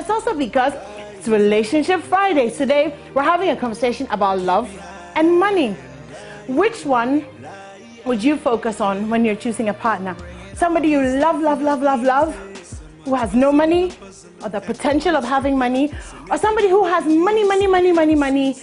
it's also because it's Relationship Friday. Today, we're having a conversation about love and money. Which one would you focus on when you're choosing a partner? Somebody you love, who has no money, or the potential of having money, or somebody who has money,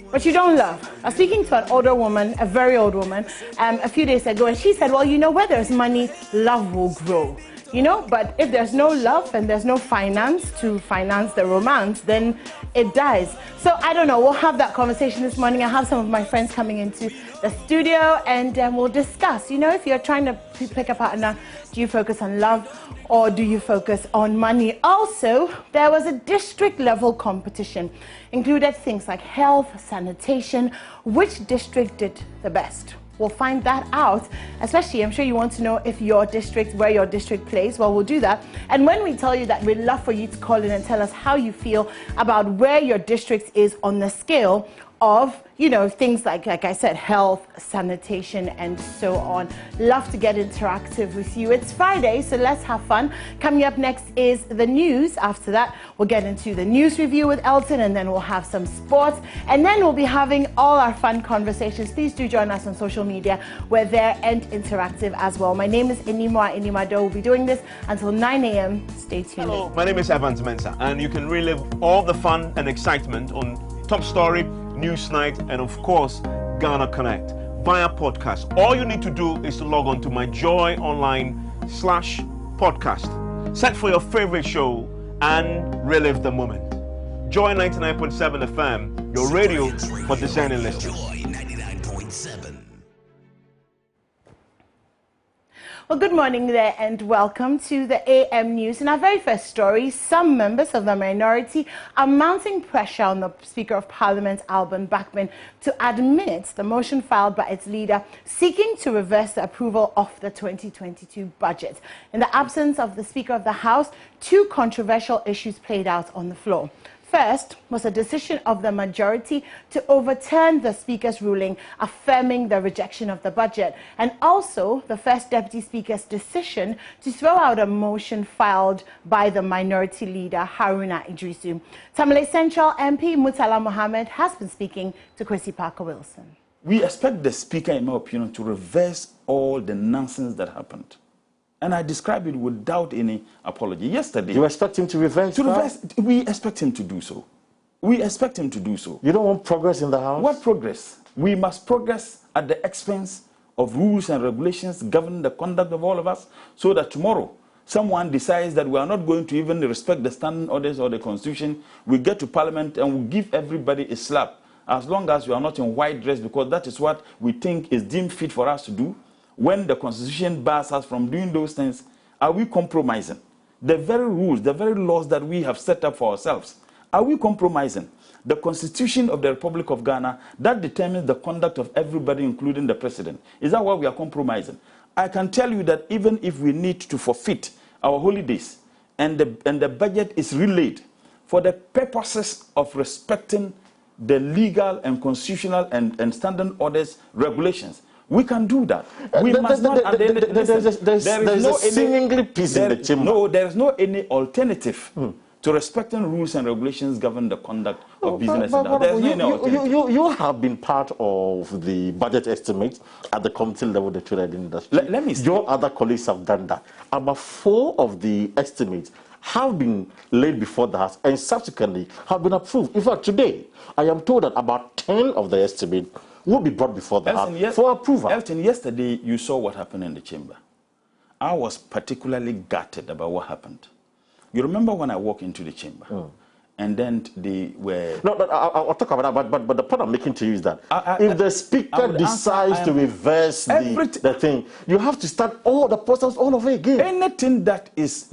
but you don't love. I was speaking to an older woman, a very old woman, a few days ago, and she said, well, you know, where there's money, love will grow. You know, but if there's no love and there's no finance to finance the romance, then it dies. So I don't know, we'll have that conversation this morning. I have some of my friends coming into the studio and we'll discuss, you know, if you're trying to pick a partner, do you focus on love or do you focus on money? Also, there was a district level competition, included things like health, sanitation. Which district did the best? We'll find that out, especially I'm sure you want to know if your district, where your district plays. Well, we'll do that. And when we tell you that, we'd love for you to call in and tell us how you feel about where your district is on the scale of, you know, things like I said, health, sanitation, and so on. Love to get interactive with you. It's Friday, so let's have fun. Coming up next is the news. After that, we'll get into the news review with Elton, and then we'll have some sports, and then we'll be having all our fun conversations. Please do join us on social media. We're there and interactive as well. My name is Inimado. We'll be doing this until 9 a.m. Stay tuned. Hello, my name is Evans Mensah, and you can relive all the fun and excitement on Top Story, Newsnight, and of course Ghana Connect via podcast. All you need to do is to log on to myjoyonline/podcast. Search for your favorite show and relive the moment. Joy 99.7 FM, your radio for discerning listeners. Well, good morning there and welcome to the AM News. In our very first story, some members of the minority are mounting pressure on the Speaker of Parliament, Alban Backman, to admit the motion filed by its leader seeking to reverse the approval of the 2022 budget. In the absence of the Speaker of the House, two controversial issues played out on the floor. First was a decision of the majority to overturn the Speaker's ruling affirming the rejection of the budget, and also the First Deputy Speaker's decision to throw out a motion filed by the minority leader Haruna Idrisu. Tamale Central MP Murtala Mohammed has been speaking to Kwesi Parker-Wilson. We expect the Speaker, in my opinion, to reverse all the nonsense that happened. And I describe it without any apology. Yesterday... You expect him to reverse? We expect him to do so. We expect him to do so. You don't want progress in the House? What progress? We must progress at the expense of rules and regulations governing the conduct of all of us, so that tomorrow someone decides that we are not going to even respect the standing orders or the Constitution. We get to Parliament and we give everybody a slap, as long as we are not in white dress, because that is what we think is deemed fit for us to do. When the Constitution bars us from doing those things, are we compromising the very rules, the very laws that we have set up for ourselves? Are we compromising the Constitution of the Republic of Ghana that determines the conduct of everybody, including the President? Is that what we are compromising? I can tell you that even if we need to forfeit our holidays and the budget is relayed for the purposes of respecting the legal and constitutional and standing orders regulations, we can do that. We must not. There's no seemingly peace in the chamber. No, there is no any alternative to respecting rules and regulations govern the conduct of business. You have been part of the budget estimates at the committee level, the trade industry. Let me. Your other colleagues have done that. About 4 of the estimates have been laid before the House and subsequently have been approved. In fact, today I am told that about 10 of the estimates will be brought before the House for approval. Elton, yesterday you saw what happened in the chamber. I was particularly gutted about what happened. You remember when I walked into the chamber, and then they were... No, I'll talk about that, but the point I'm making to you is that if the Speaker decides to reverse the thing, you have to start all the process all over again. Anything that is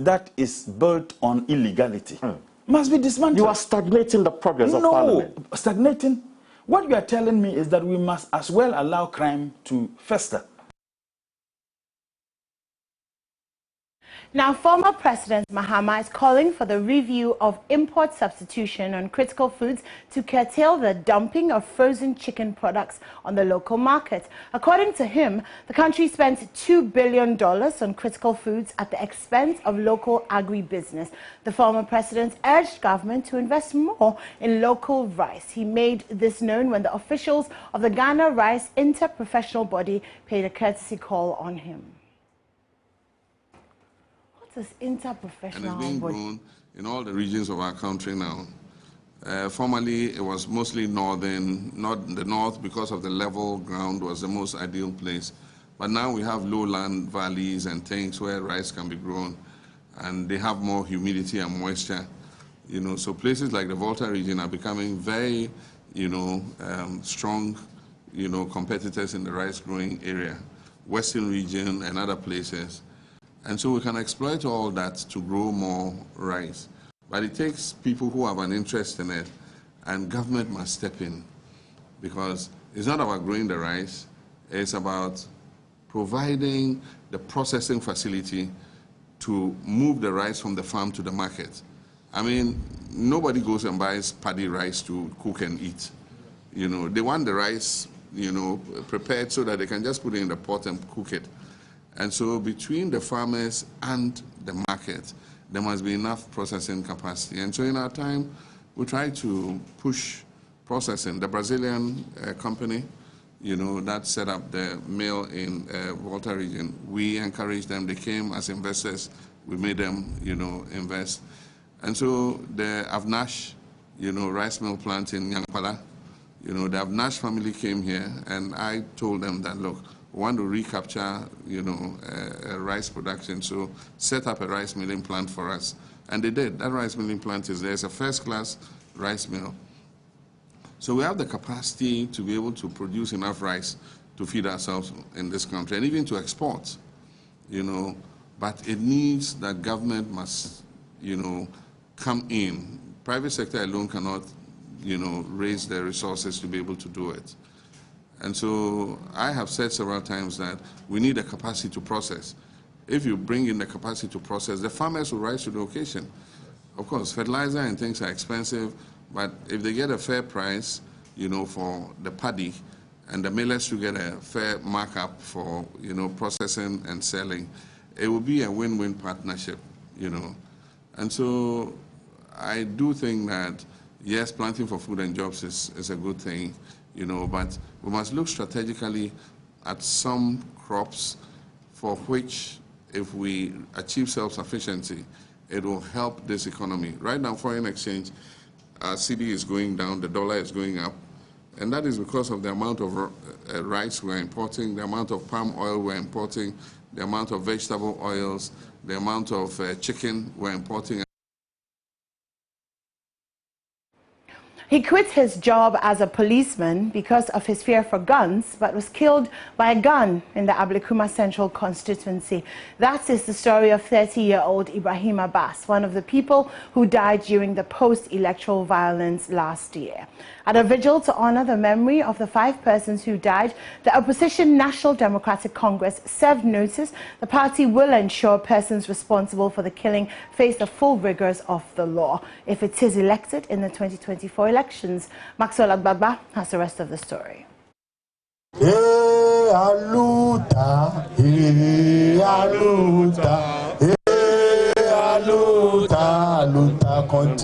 built on illegality must be dismantled. You are stagnating the progress of Parliament. No, stagnating. What you are telling me is that we must as well allow crime to fester. Now, former President Mahama is calling for the review of import substitution on critical foods to curtail the dumping of frozen chicken products on the local market. According to him, the country spent $2 billion on critical foods at the expense of local agribusiness. The former president urged government to invest more in local rice. He made this known when the officials of the Ghana Rice Interprofessional Body paid a courtesy call on him. This interprofessional and it's being grown in all the regions of our country now. Formerly, it was mostly not the north because of the level ground was the most ideal place. But now we have lowland valleys and things where rice can be grown, and they have more humidity and moisture. So places like the Volta region are becoming very, strong, competitors in the rice growing area, Western region and other places. And so we can exploit all that to grow more rice. But it takes people who have an interest in it, and government must step in, because it's not about growing the rice, it's about providing the processing facility to move the rice from the farm to the market. I mean, nobody goes and buys paddy rice to cook and eat. They want the rice, prepared so that they can just put it in the pot and cook it. And so between the farmers and the market, there must be enough processing capacity. And so in our time, we try to push processing. The Brazilian company, that set up the mill in Volta region, we encouraged them. They came as investors. We made them, invest. And so the Avnash, rice mill plant in Nyankpala, the Avnash family came here, and I told them that, look, we want to recapture, rice production, so set up a rice milling plant for us. And they did. That rice milling plant is there. It's a first-class rice mill. So we have the capacity to be able to produce enough rice to feed ourselves in this country, and even to export, But it needs that government must, come in. Private sector alone cannot, raise the resources to be able to do it. And so I have said several times that we need a capacity to process. If you bring in the capacity to process, the farmers will rise to the occasion. Of course, fertilizer and things are expensive, but if they get a fair price, for the paddy, and the millers to get a fair markup for, processing and selling, it will be a win-win partnership, And so I do think that, yes, planting for food and jobs is a good thing, but we must look strategically at some crops for which, if we achieve self-sufficiency, it will help this economy. Right now, foreign exchange, our cedi is going down, the dollar is going up, and that is because of the amount of rice we're importing, the amount of palm oil we're importing, the amount of vegetable oils, the amount of chicken we're importing. He quit his job as a policeman because of his fear for guns, but was killed by a gun in the Ablekuma Central constituency. That is the story of 30-year-old Ibrahim Abbas, one of the people who died during the post-electoral violence last year. At a vigil to honor the memory of the 5 persons who died, the opposition National Democratic Congress served notice the party will ensure persons responsible for the killing face the full rigors of the law if it is elected in the 2024 elections. Maxwell Agbagba has the rest of the story.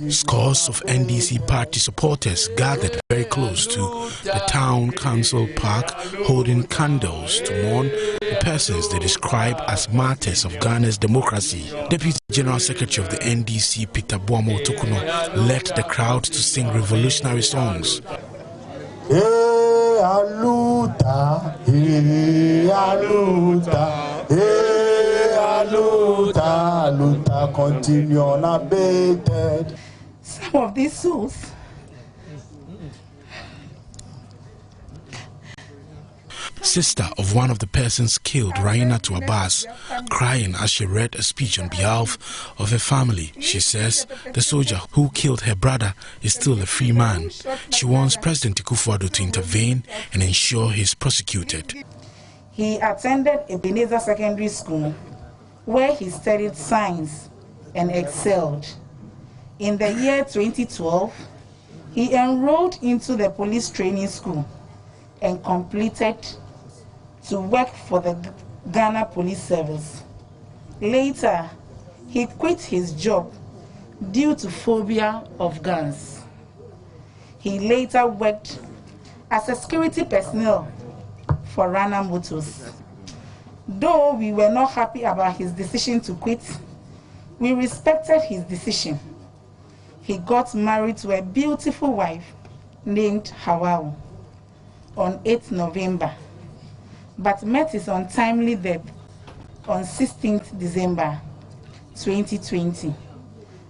Scores of NDC party supporters gathered very close to the town council park, holding candles to mourn the persons they describe as martyrs of Ghana's democracy. Deputy General Secretary of the NDC, Peter Boamo Tokuno, led the crowd to sing revolutionary songs. Continue unabated. Some of these souls, Sister of one of the persons killed, Raina to Abbas, crying as she read a speech on behalf of her family. She says the soldier who killed her brother is still a free man. She wants President Akufo-Addo to intervene and ensure he is prosecuted. he attended Ebenezer Secondary School where he studied science and excelled. In the year 2012, he enrolled into the police training school and completed to work for the Ghana Police Service. Later, he quit his job due to phobia of guns. He later worked as a security personnel for Rana Motors. Though we were not happy about his decision to quit, we respected his decision. He got married to a beautiful wife named Hawao on 8th November, but met his untimely death on 16th December 2020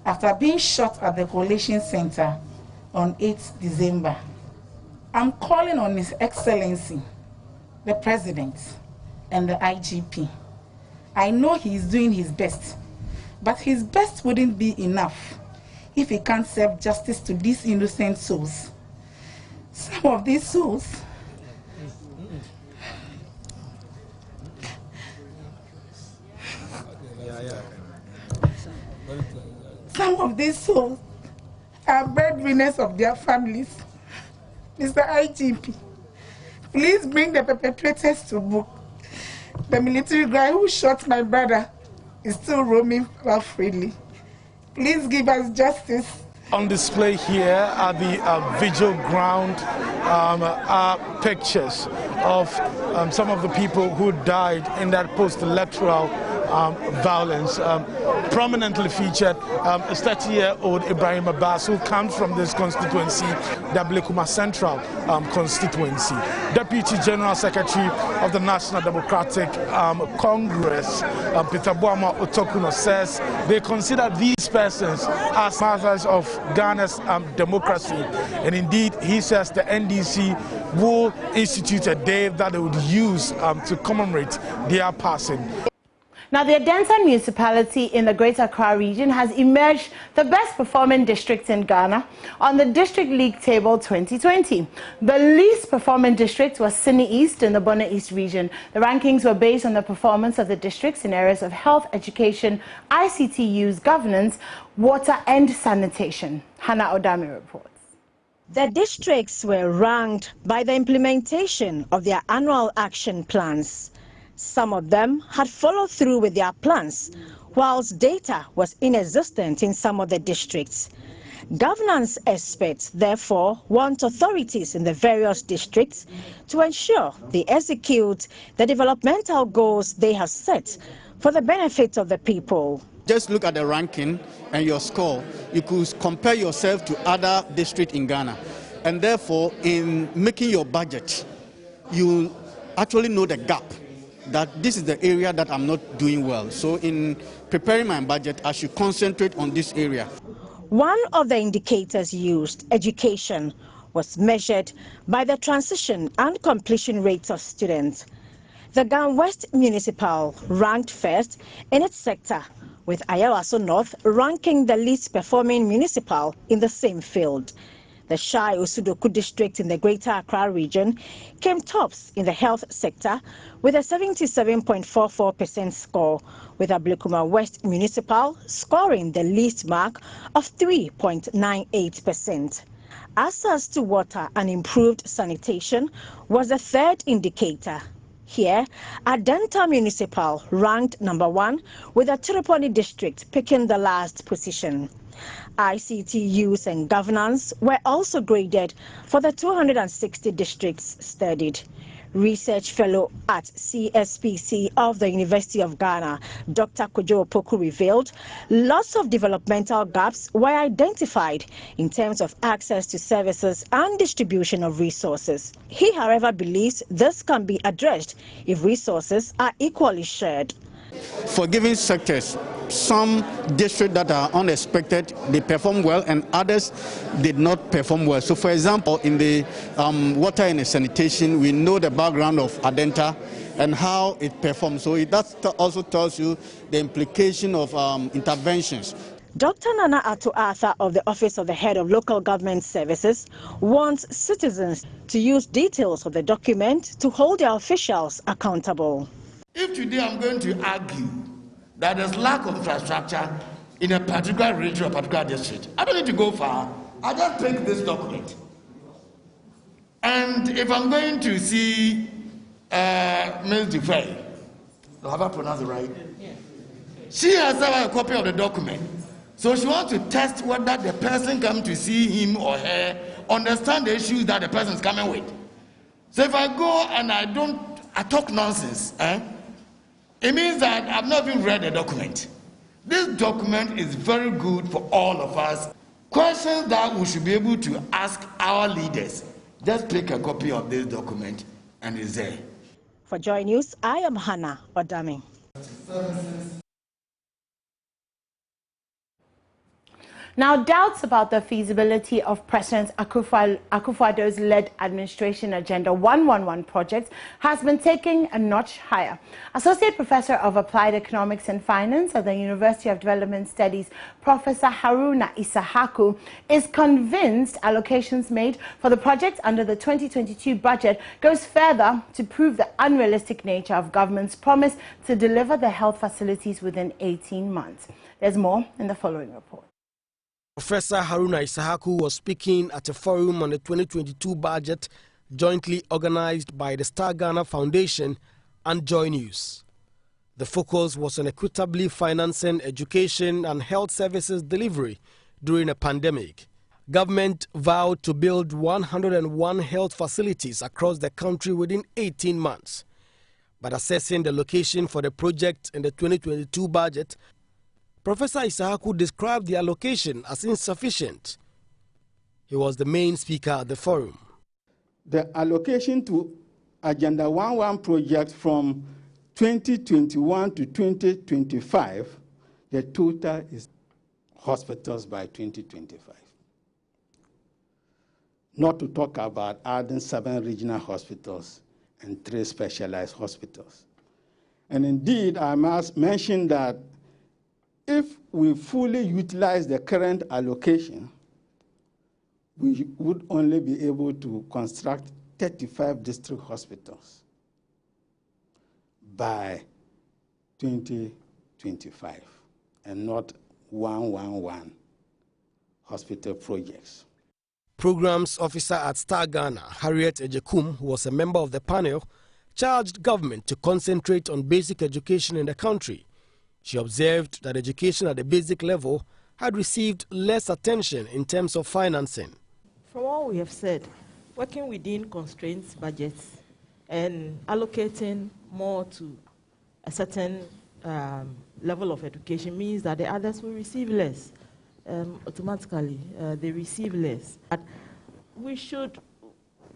after being shot at the Collation Center on 8th December. I'm calling on His Excellency, the President, and the IGP. I know he is doing his best, but his best wouldn't be enough if he can't serve justice to these innocent souls. Some of these souls are breadwinners of their families. Mr. IGP, please bring the perpetrators to book. The military guy who shot my brother is still roaming about freely. Please give us justice. On display here are the vigil ground pictures of some of the people who died in that post-electoral violence. Prominently featured a 30-year-old Ibrahim Abbas, who comes from this constituency, the Ablekuma Central constituency. Deputy General Secretary of the National Democratic Congress, Peter Boama Otokuno, says they consider these persons as martyrs of Ghana's democracy. And indeed, he says the NDC will institute a day that they would use to commemorate their passing. Now, the Adenta municipality in the Greater Accra region has emerged the best performing district in Ghana on the District League Table 2020. The least performing district was Sydney East in the Bono East region. The rankings were based on the performance of the districts in areas of health, education, ICT use, governance, water and sanitation. Hannah Odami reports. The districts were ranked by the implementation of their annual action plans. Some of them had followed through with their plans, whilst data was inexistent in some of the districts. Governance experts, therefore, want authorities in the various districts to ensure they execute the developmental goals they have set for the benefit of the people. Just look at the ranking and your score. You could compare yourself to other districts in Ghana. And therefore, in making your budget, you actually know the gap, that this is the area that I'm not doing well. So in preparing my budget, I should concentrate on this area. One of the indicators used, education, was measured by the transition and completion rates of students. The Gan West Municipal ranked first in its sector, with Ayawaso North ranking the least performing municipal in the same field. The Shai Osudoku district in the Greater Accra region came tops in the health sector with a 77.44% score, with Ablekuma West Municipal scoring the least mark of 3.98%. Access to water and improved sanitation was the third indicator. Here, Adenta Municipal ranked number 1, with the Tiripoli district picking the last position. ICT use and governance were also graded for the 260 districts studied. Research fellow at CSPC of the University of Ghana, Dr. Kojo Opoku, revealed lots of developmental gaps were identified in terms of access to services and distribution of resources. He, however, believes this can be addressed if resources are equally shared. For given sectors, some districts that are unexpected, they perform well, and others did not perform well. So, for example, in the water and sanitation, we know the background of Adenta and how it performs. So that also tells you the implication of interventions. Dr. Nana ATTOH of the Office of the Head of Local Government Services wants citizens to use details of the document to hold their officials accountable. If today I'm going to argue that there's lack of infrastructure in a particular region or particular district. I don't need to go far. I just take this document. And if I'm going to see Ms. Dufay, have I pronounced it right? Yeah. She has a copy of the document. So she wants to test whether the person coming to see him or her understand the issues that the person is coming with. So if I go and I talk nonsense, it means that I've not even read the document. This document is very good for all of us. Questions that we should be able to ask our leaders. Just take a copy of this document and it's there. For Joy News, I am Hannah Odami. Now, doubts about the feasibility of President Akufo-Addo's led administration Agenda 111 project has been taking a notch higher. Associate Professor of Applied Economics and Finance at the University of Development Studies, Professor Haruna Isahaku, is convinced allocations made for the project under the 2022 budget goes further to prove the unrealistic nature of government's promise to deliver the health facilities within 18 months. There's more in the following report. Professor Haruna Isahaku was speaking at a forum on the 2022 budget jointly organized by the Star Ghana Foundation and Joy News. The focus was on equitably financing education and health services delivery during a pandemic. Government vowed to build 101 health facilities across the country within 18 months. But assessing the location for the project in the 2022 budget, Professor Isahaku described the allocation as insufficient. He was the main speaker at the forum. The allocation to Agenda 111 project from 2021 to 2025, the total is hospitals by 2025. Not to talk about adding 7 regional hospitals and 3 specialized hospitals. And indeed, I must mention that if we fully utilize the current allocation, we would only be able to construct 35 district hospitals by 2025 and not 111 hospital projects. Programs Officer at Star Ghana, Harriet Ejekum, who was a member of the panel, charged government to concentrate on basic education in the country. She observed that education at the basic level had received less attention in terms of financing. From what we have said, working within constraints budgets and allocating more to a certain level of education means that the others will receive less. Automatically, they receive less. But we should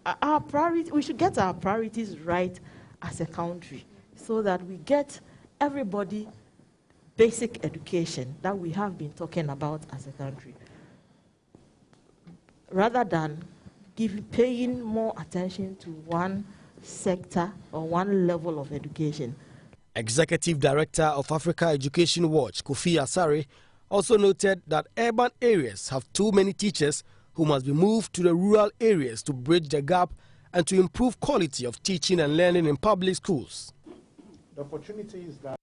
get our priorities right as a country so that we get everybody basic education that we have been talking about as a country, rather than paying more attention to one sector or one level of education. Executive Director of Africa Education Watch, Kofi Asare, also noted that urban areas have too many teachers who must be moved to the rural areas to bridge the gap and to improve quality of teaching and learning in public schools. The opportunity is that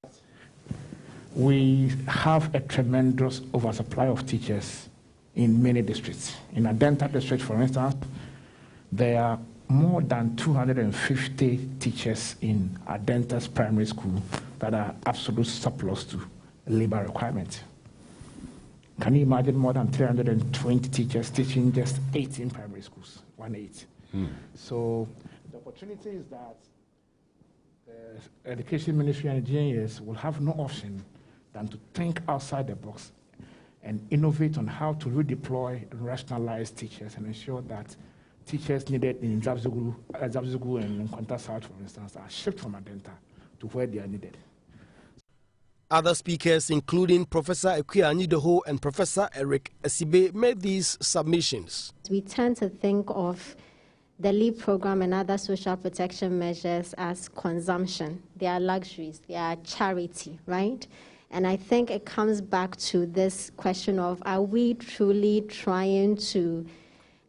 we have a tremendous oversupply of teachers in many districts. In a dental district, for instance, there are more than 250 teachers in a dentist primary school that are absolute surplus to labor requirements. Can you imagine more than 320 teachers teaching just 18 primary schools, 18? So the opportunity is that the Education Ministry and engineers will have no option than to think outside the box and innovate on how to redeploy and rationalize teachers and ensure that teachers needed in Zabzugu and Nkwanta South, for instance, are shipped from Adenta to where they are needed. Other speakers, including Professor Ekuya Anyidoho and Professor Eric Esibe, made these submissions. We tend to think of the LEAP program and other social protection measures as consumption. They are luxuries, they are charity, right? And I think it comes back to this question of, are we truly trying to,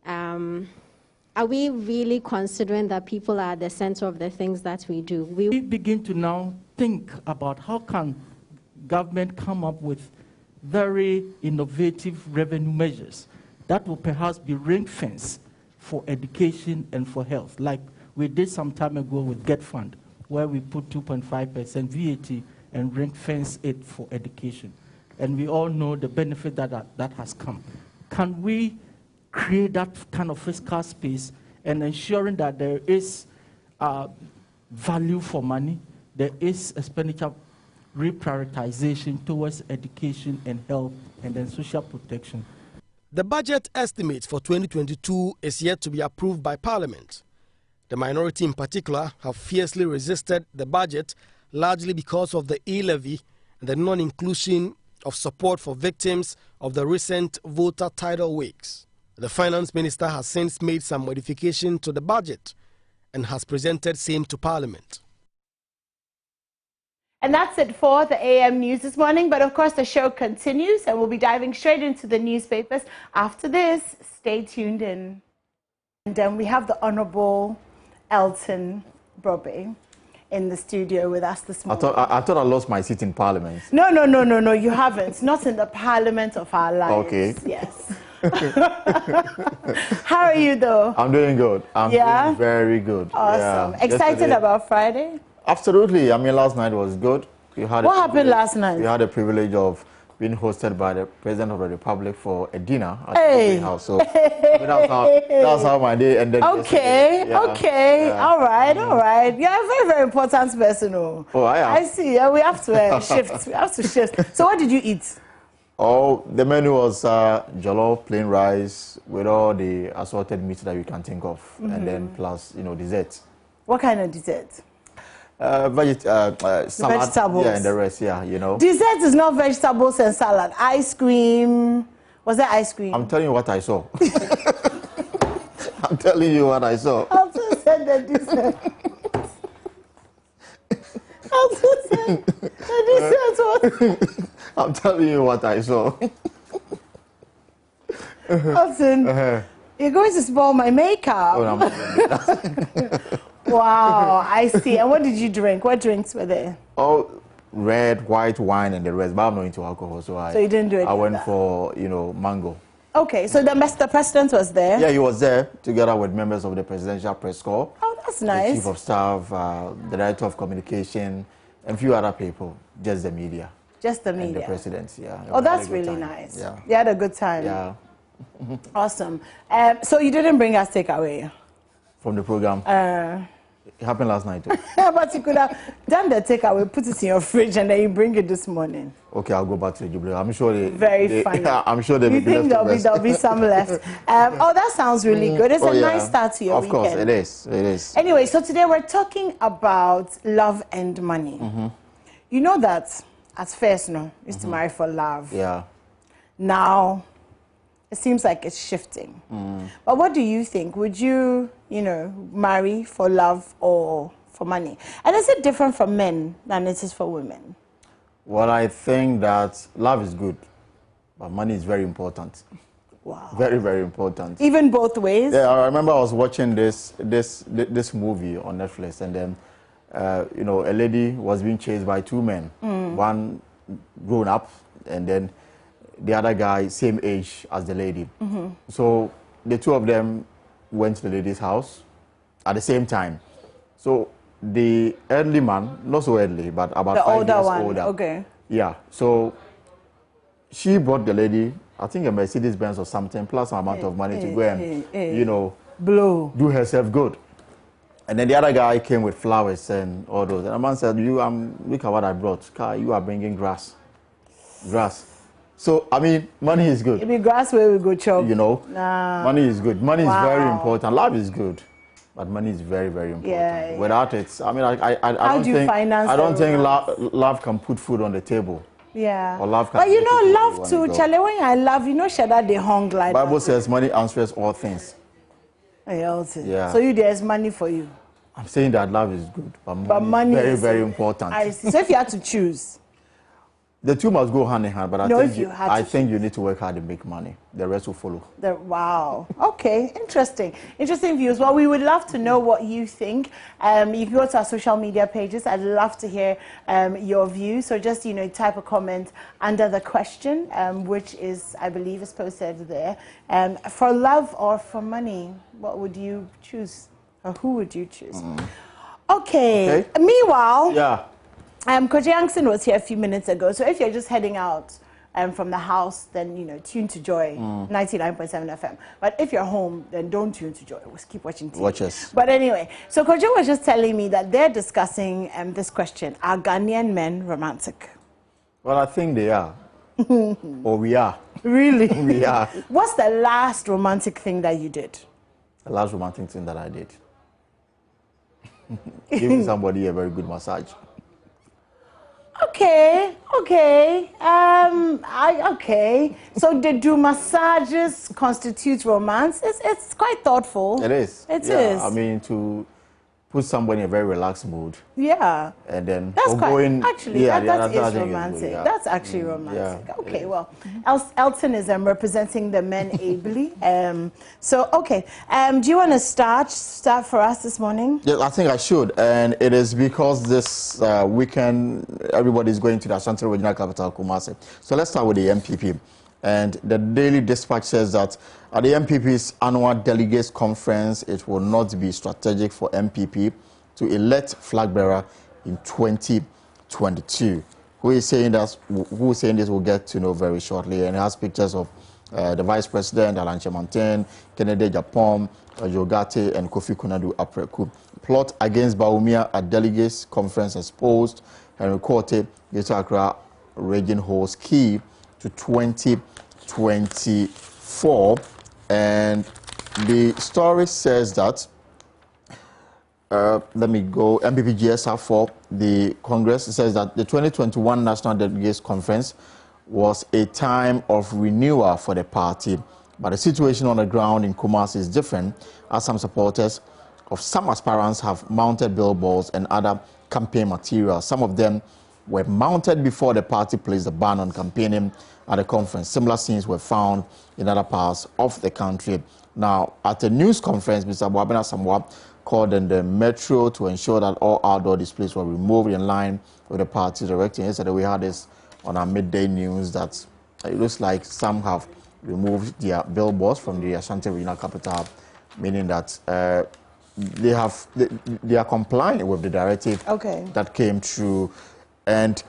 are we really considering that people are at the center of the things that we do? We begin to now think about how can government come up with very innovative revenue measures that will perhaps be ring-fenced for education and for health, like we did some time ago with Get Fund, where we put 2.5% VAT and ring-fence it for education. And we all know the benefit that has come. Can we create that kind of fiscal space and ensuring that there is value for money, there is expenditure reprioritization towards education and health and then social protection? The budget estimate for 2022 is yet to be approved by Parliament. The minority in particular have fiercely resisted the budget, largely because of the e-levy and the non-inclusion of support for victims of the recent voter tidal wars. The finance minister has since made some modification to the budget and has presented same to Parliament. And that's it for the AM News this morning. But of course, the show continues and we'll be diving straight into the newspapers. After this, stay tuned in. And then we have the Honorable Elton Brobe in the studio with us this morning. I thought I lost my seat in Parliament. No, you haven't. Not in the Parliament of our lives. Okay. Yes. How are you though? I'm doing good. I'm doing very good. Awesome. Yeah. Excited about Friday? Absolutely. I mean, last night was good. What happened last night? We had the privilege of being hosted by the President of the Republic for a dinner at the house. So that's how my day ended. Okay, all right. You're a very, very important person. Oh, I am. I see. Yeah, we have to shift. We have to shift. So what did you eat? Oh, the menu was jollof, plain rice with all the assorted meats that you can think of, and then plus, dessert. What kind of dessert? Salad, vegetables. Yeah, and the rest, Dessert is not vegetables and salad. Ice cream. Was there ice cream? I'm telling you what I saw. I'm telling you what I saw. Also said the dessert. Also said the dessert. I'm telling you what I saw. Elton, you're going to spoil my makeup. Oh, wow, I see. And what did you drink? What drinks were there? Oh, red, white wine and the rest. But I'm not into alcohol, so you didn't do it. I went for mango. Okay, so the president was there. Yeah, he was there together with members of the Presidential Press Corps. Oh, that's nice. The Chief of Staff, the Director of Communication, and a few other people. Just the media. Just the media. And the president, yeah. Oh, that's really nice. Yeah. You had a good time. Yeah. Awesome. So you didn't bring us takeaway? From the program? It happened last night too. But you could have done the takeaway, put it in your fridge, and then you bring it this morning. Okay, I'll go back to the Jubilee. I'm sure Very funny. I'm sure they will be left. You think there'll be some left? Oh, that sounds really good. It's a nice start to your weekend. Of course, it is. It is. Anyway, so today we're talking about love and money. You know that at first, used to marry for love. Yeah. Now, it seems like it's shifting. But what do you think? Would you, marry for love or for money? And is it different for men than it is for women? Well, I think that love is good, but money is very important. Wow. Very, very important. Even both ways? Yeah, I remember I was watching this movie on Netflix, and then, a lady was being chased by two men. One grown up, and then the other guy, same age as the lady. So the two of them went to the lady's house at the same time. So the elderly man, not so elderly, but about the 5 years older. Okay. Yeah. So she brought the lady, I think a Mercedes-Benz or something, plus some amount of money to go and, blow, do herself good. And then the other guy came with flowers and all those. And the man said, look at what I brought. You are bringing grass. So, I mean, money is good. It be grass where we go chop. Money is good. Money is very important. Love is good, but money is very, very important. Yeah. Without it, I mean, I don't think love can put food on the table. Yeah. Or love can. But love too, Charlie. When I love, Shada they hung like Bible that. says money answers all things. Yeah. So there's money for you. I'm saying that love is good, but money is very, very important. I see. So if you had to choose. The two must go hand in hand, but I think you need to work hard and make money. The rest will follow. Wow. Okay. Interesting. Interesting views. Well, we would love to know what you think. You can go to our social media pages. I'd love to hear your views. So just, type a comment under the question, which is, I believe, is posted there. For love or for money, what would you choose? Or who would you choose? Okay. Meanwhile, Coach Youngson was here a few minutes ago. So if you're just heading out from the house, then, tune to Joy 99.7 FM. But if you're home, then don't tune to Joy. Just keep watching TV. Watch us. But anyway, so Coach was just telling me that they're discussing this question. Are Ghanaian men romantic? Well, I think they are. Or we are. Really? We are. What's the last romantic thing that you did? The last romantic thing that I did? Giving somebody a very good massage. Okay. So do massages constitute romance? It's quite thoughtful. It is. It is. I mean, to put somebody in a very relaxed mood. Yeah. And then that's going, actually that is romantic. That's actually romantic. Yeah, okay, well, Elton is representing the men ably. Do you want to start for us this morning? Yes, I think I should. And it is because this weekend everybody is going to the Ashanti Regional Capital, Kumasi. So let's start with the MPP. And the Daily Dispatch says that at the MPP's annual delegates conference, it will not be strategic for MPP to elect flag bearer in 2022. Who is saying this we'll get to know very shortly. And it has pictures of the Vice President, Alan Chemanten, Kennedy Japon, Yogate, and Kofi Konadu Apreku. Plot against Baumia at delegates conference exposed. Henry Korte, Greater Accra region holds key to 2024, and the story says that let me go. MPP GSR for the Congress says that the 2021 National Delegates Conference was a time of renewal for the party, but the situation on the ground in Kumasi is different, as some supporters of some aspirants have mounted billboards and other campaign material. Some of them were mounted before the party placed a ban on campaigning at the conference. Similar scenes were found in other parts of the country. Now, at a news conference, Mr. Boabena Samoa called on the Metro to ensure that all outdoor displays were removed in line with the party directing. Yesterday, we had this on our midday news that it looks like some have removed their billboards from the Ashanti Regional Capital, meaning that they are complying with the directive that came through. And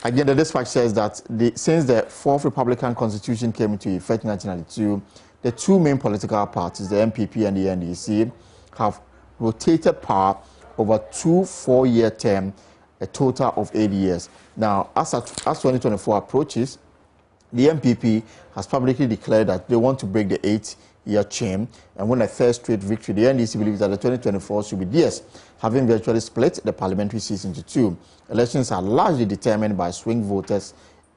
again, the dispatch says that since the fourth Republican Constitution came into effect in 1992, the two main political parties, the MPP and the NDC, have rotated power over 2 4-year terms, a total of 8 years. Now, as 2024 approaches, the MPP has publicly declared that they want to break the 8-year chain and win a third straight victory. The NDC believes that the 2024 should be theirs, having virtually split the parliamentary seats into two. Elections are largely determined by swing voters,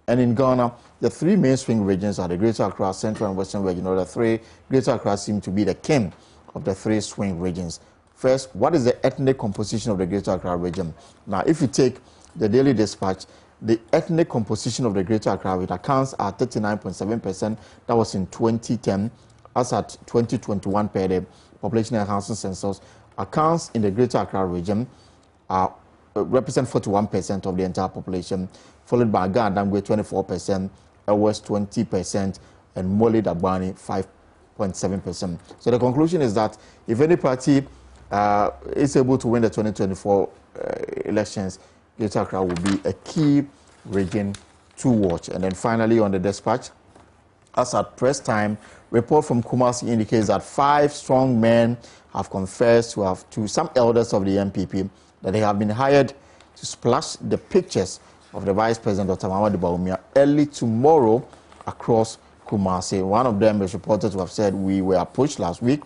and in Ghana, the three main swing regions are the Greater Accra, Central and Western region. The three, Greater Accra seem to be the king of the three swing regions. First, what is the ethnic composition of the Greater Accra region? Now, if you take the Daily Dispatch, the ethnic composition of the Greater Accra region accounts at 39.7%. That was in 2010. As at 2021 per the Population and Housing Census, accounts in the Greater Accra region represent 41% of the entire population, followed by Ghana Damgwe 24%, West 20%, and Mole Dagbani 5.7%. So the conclusion is that if any party is able to win the 2024 elections, Greater Accra will be a key region to watch. And then finally on the dispatch, as at press time, report from Kumasi indicates that 5 strong men have confessed to some elders of the MPP that they have been hired to splash the pictures of the Vice President, Dr. Mamadi Baumia, early tomorrow across Kumasi. One of them is reported to have said, we were approached last week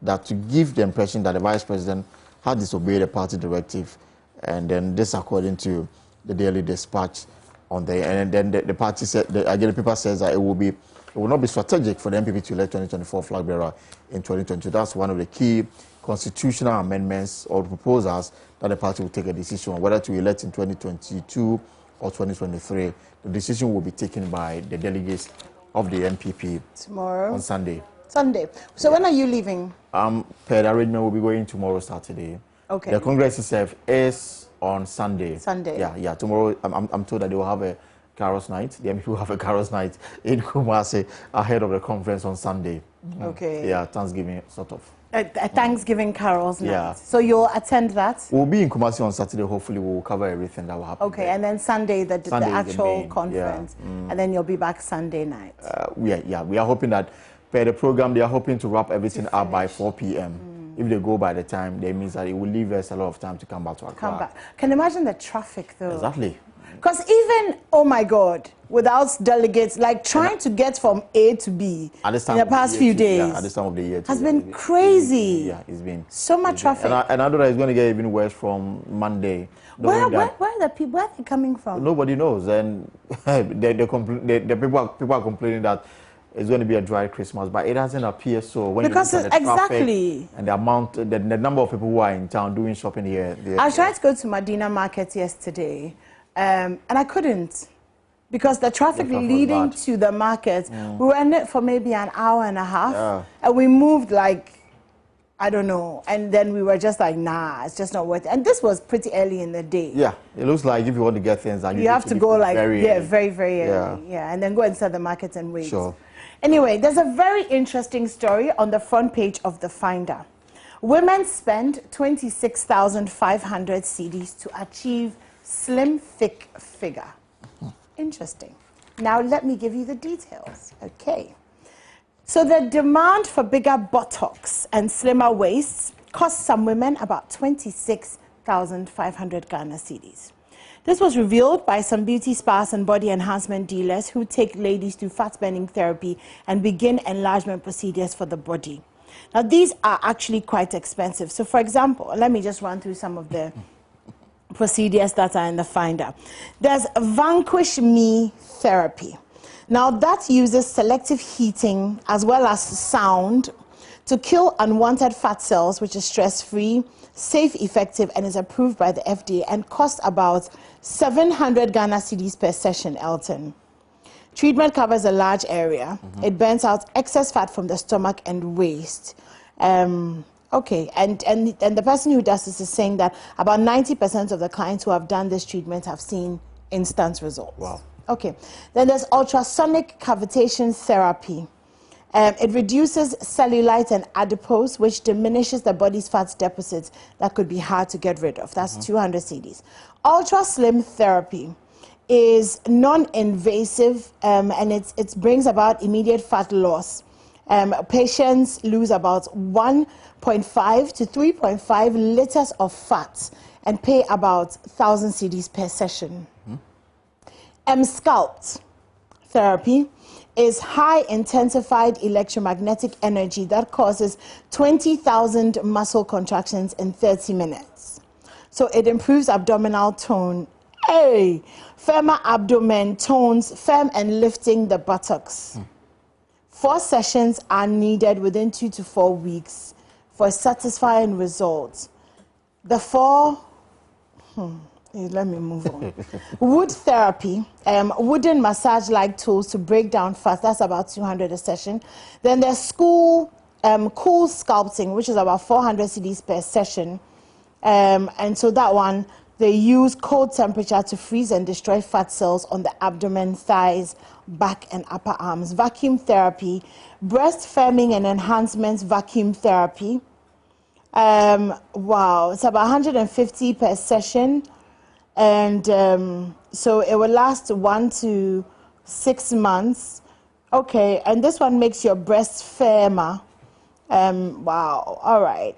that to give the impression that the Vice President had disobeyed the party directive. And then this, according to the Daily Dispatch, and then the party said, again, the paper says that it will not be strategic for the MPP to elect 2024 flag bearer in 2022. That's one of the key constitutional amendments or proposals that the party will take a decision on whether to elect in 2022 or 2023. The decision will be taken by the delegates of the MPP tomorrow on Sunday. Sunday. So when are you leaving? Per the arrangement, we'll be going tomorrow, Saturday. Okay. The Congress itself is on Sunday. Sunday. Yeah. Tomorrow, I'm told that they will have a carols night. The MPP will have a carols night in Kumasi ahead of the conference on Sunday. Okay. Yeah, Thanksgiving sort of. A Thanksgiving carols night. Yeah. So you'll attend that? We'll be in Kumasi on Saturday. Hopefully, we'll cover everything that will happen. Okay, there. And then Sunday, the actual conference, and then you'll be back Sunday night. We are hoping that per the program, they are hoping to wrap everything up by 4 p.m. If they go by the time, that means that it will leave us a lot of time to come back to Accra. Come back. Can you imagine the traffic, though? Exactly. Because even, oh my God, without delegates, like trying to get from A to B in the past few days at this time of the year has been crazy. It's been so much traffic. And I know that it's going to get even worse from Monday. Where are the people? Where are they coming from? Nobody knows, and the people are complaining that it's going to be a dry Christmas, but it doesn't appear so. When because you look at the exactly traffic and the amount, the number of people who are in town doing shopping here. I tried to go to Medina Market yesterday. And I couldn't because the traffic leading to the market, we were in it for maybe an hour and a half, and we moved like, I don't know, and then we were just like, nah, it's just not worth it. And this was pretty early in the day. Yeah, it looks like if you want to get things done, you have to go like, very early. Yeah, and then go inside the market and wait. Sure. Anyway, there's a very interesting story on the front page of The Finder. Women spend 26,500 cedis to achieve slim, thick figure. Interesting. Now let me give you the details. Okay. So the demand for bigger buttocks and slimmer waists cost some women about 26,500 Ghana cedis. This was revealed by some beauty spas and body enhancement dealers who take ladies through fat burning therapy and begin enlargement procedures for the body. Now these are actually quite expensive. So for example, let me just run through some of the procedures that are in the Finder. There's Vanquish Me therapy. Now that uses selective heating as well as sound to kill unwanted fat cells, which is stress-free, safe, effective, and is approved by the FDA and costs about 700 Ghana cedis per session, Elton. Treatment covers a large area. It burns out excess fat from the stomach and waist. Okay, and the person who does this is saying that about 90% of the clients who have done this treatment have seen instant results. Wow. Okay, then there's ultrasonic cavitation therapy. It reduces cellulite and adipose, which diminishes the body's fat deposits that could be hard to get rid of. That's 200 cedis. Ultra slim therapy is non-invasive, and it brings about immediate fat loss. Patients lose about 1.5 to 3.5 liters of fat and pay about 1,000 cedis per session. Sculpt therapy is high intensified electromagnetic energy that causes 20,000 muscle contractions in 30 minutes. So it improves abdominal tone. Firmer abdomen tones, firm and lifting the buttocks. 4 sessions are needed within 2 to 4 weeks for satisfying results. The 4, let me move on. Wood therapy, wooden massage-like tools to break down fat. That's about 200 a session. Then there's cool sculpting, which is about 400 cedis per session. And so that one, they use cold temperature to freeze and destroy fat cells on the abdomen, thighs, back, and upper arms. Vacuum therapy, breast firming and enhancement vacuum therapy. Wow, it's about 150 per session. And so it will last 1 to 6 months. Okay, and this one makes your breast firmer. Wow, all right.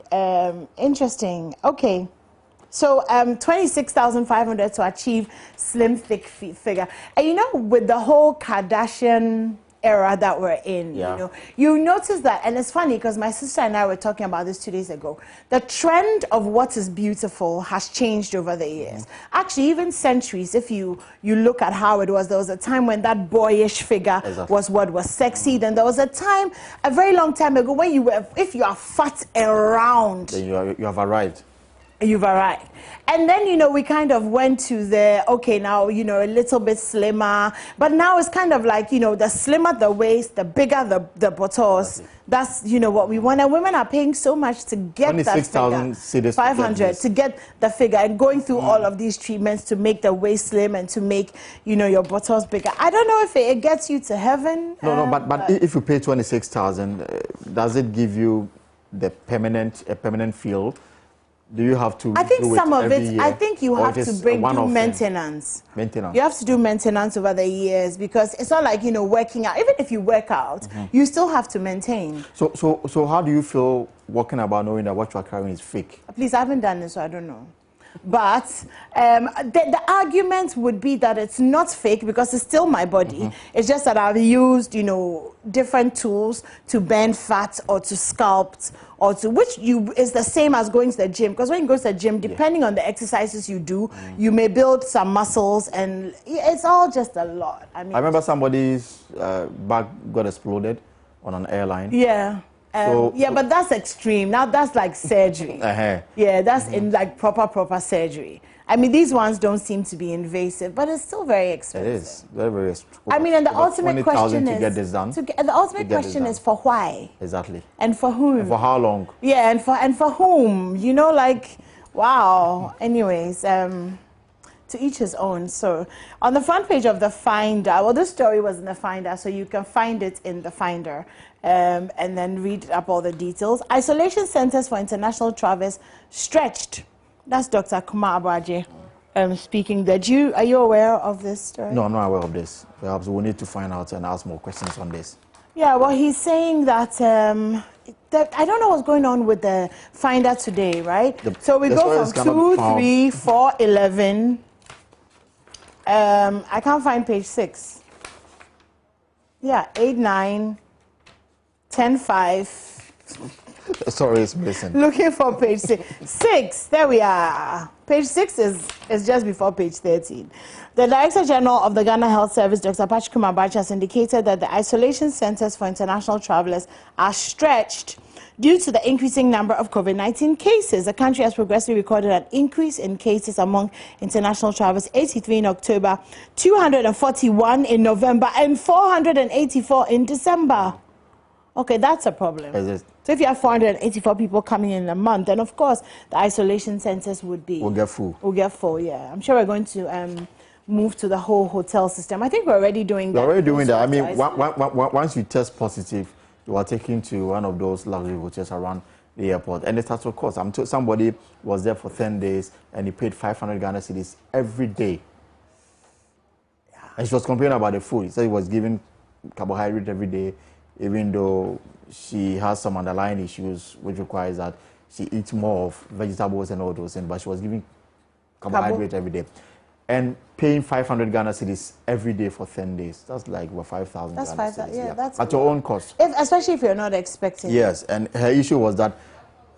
Interesting. Okay. So 26,500 to achieve slim, thick figure. And you know, with the whole Kardashian era that we're in, you notice that, and it's funny because my sister and I were talking about this 2 days ago. The trend of what is beautiful has changed over the years. Actually, even centuries, if you look at how it was, there was a time when that boyish figure was what was sexy. Then there was a time, a very long time ago, when if you are fat and round, then you have arrived. You've arrived. And then, we kind of went to the, okay, now, a little bit slimmer. But now it's kind of like, the slimmer the waist, the bigger the buttocks. That's, what we want. And women are paying so much to get that figure. 500 to get the figure. And going through all of these treatments to make the waist slim and to make, your buttocks bigger. I don't know if it gets you to heaven. No, but if you pay 26,000, does it give you a permanent feel? Do you have to? I think some of it. Year, I think you have to do maintenance. Maintenance. You have to do maintenance over the years because it's not like working out. Even if you work out, you still have to maintain. So how do you feel walking about knowing that what you are carrying is fake? Please, I haven't done it, so I don't know. But the argument would be that it's not fake because it's still my body. It's just that I've used, different tools to burn fat or to sculpt or to, which is the same as going to the gym. Because when you go to the gym, depending on the exercises you do, you may build some muscles and it's all just a lot. I remember somebody's back got exploded on an airline. Yeah. But that's extreme. Now that's like surgery. Yeah, that's in like proper surgery. I mean, these ones don't seem to be invasive, but it's still very expensive. It is very expensive. I mean, and the ultimate question is to get this done. The ultimate question is for why? Exactly. And for whom? And for how long? Yeah, and for whom? Wow. Anyways, to each his own. So on the front page of the Finder, well, this story was in the Finder, so you can find it in the Finder. And then read up all the details. Isolation centers for international travelers stretched. That's Dr. Kumar Abaje speaking. Are you aware of this story? No, I'm not aware of this. Perhaps we need to find out and ask more questions on this. Yeah, well, he's saying that, I don't know what's going on with the Finder today, right? So we go from 2, 3, 4, 11. I can't find page 6. Yeah, 8, 9. 10-5. Sorry, it's missing. Looking for page 6. 6, there we are. Page 6 is just before page 13. The Director General of the Ghana Health Service, Dr. Patrick Kumar, has indicated that the isolation centers for international travelers are stretched due to the increasing number of COVID-19 cases. The country has progressively recorded an increase in cases among international travelers, 83 in October, 241 in November, and 484 in December. Okay, that's a problem. So if you have 484 people coming in a month, then of course the isolation centers will get full. Will get full, yeah. I'm sure we're going to move to the whole hotel system. I think we're already doing that. We're already doing that. I mean, once you test positive, you are taken to one of those luxury hotels around the airport. And it starts with cost. I'm told somebody was there for 10 days and he paid 500 Ghana cedis every day. Yeah. And she was complaining about the food. He said he was given carbohydrate every day, even though she has some underlying issues, which requires that she eats more of vegetables and all those things, but she was giving carbohydrate every day. And paying 500 Ghana cedis every day for 10 days. That's like 5,000 Ghana cedis. Yeah, that's at your own cost. Especially if you're not expecting Yes, and her issue was that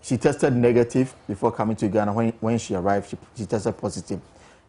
she tested negative before coming to Ghana. When she arrived, she tested positive.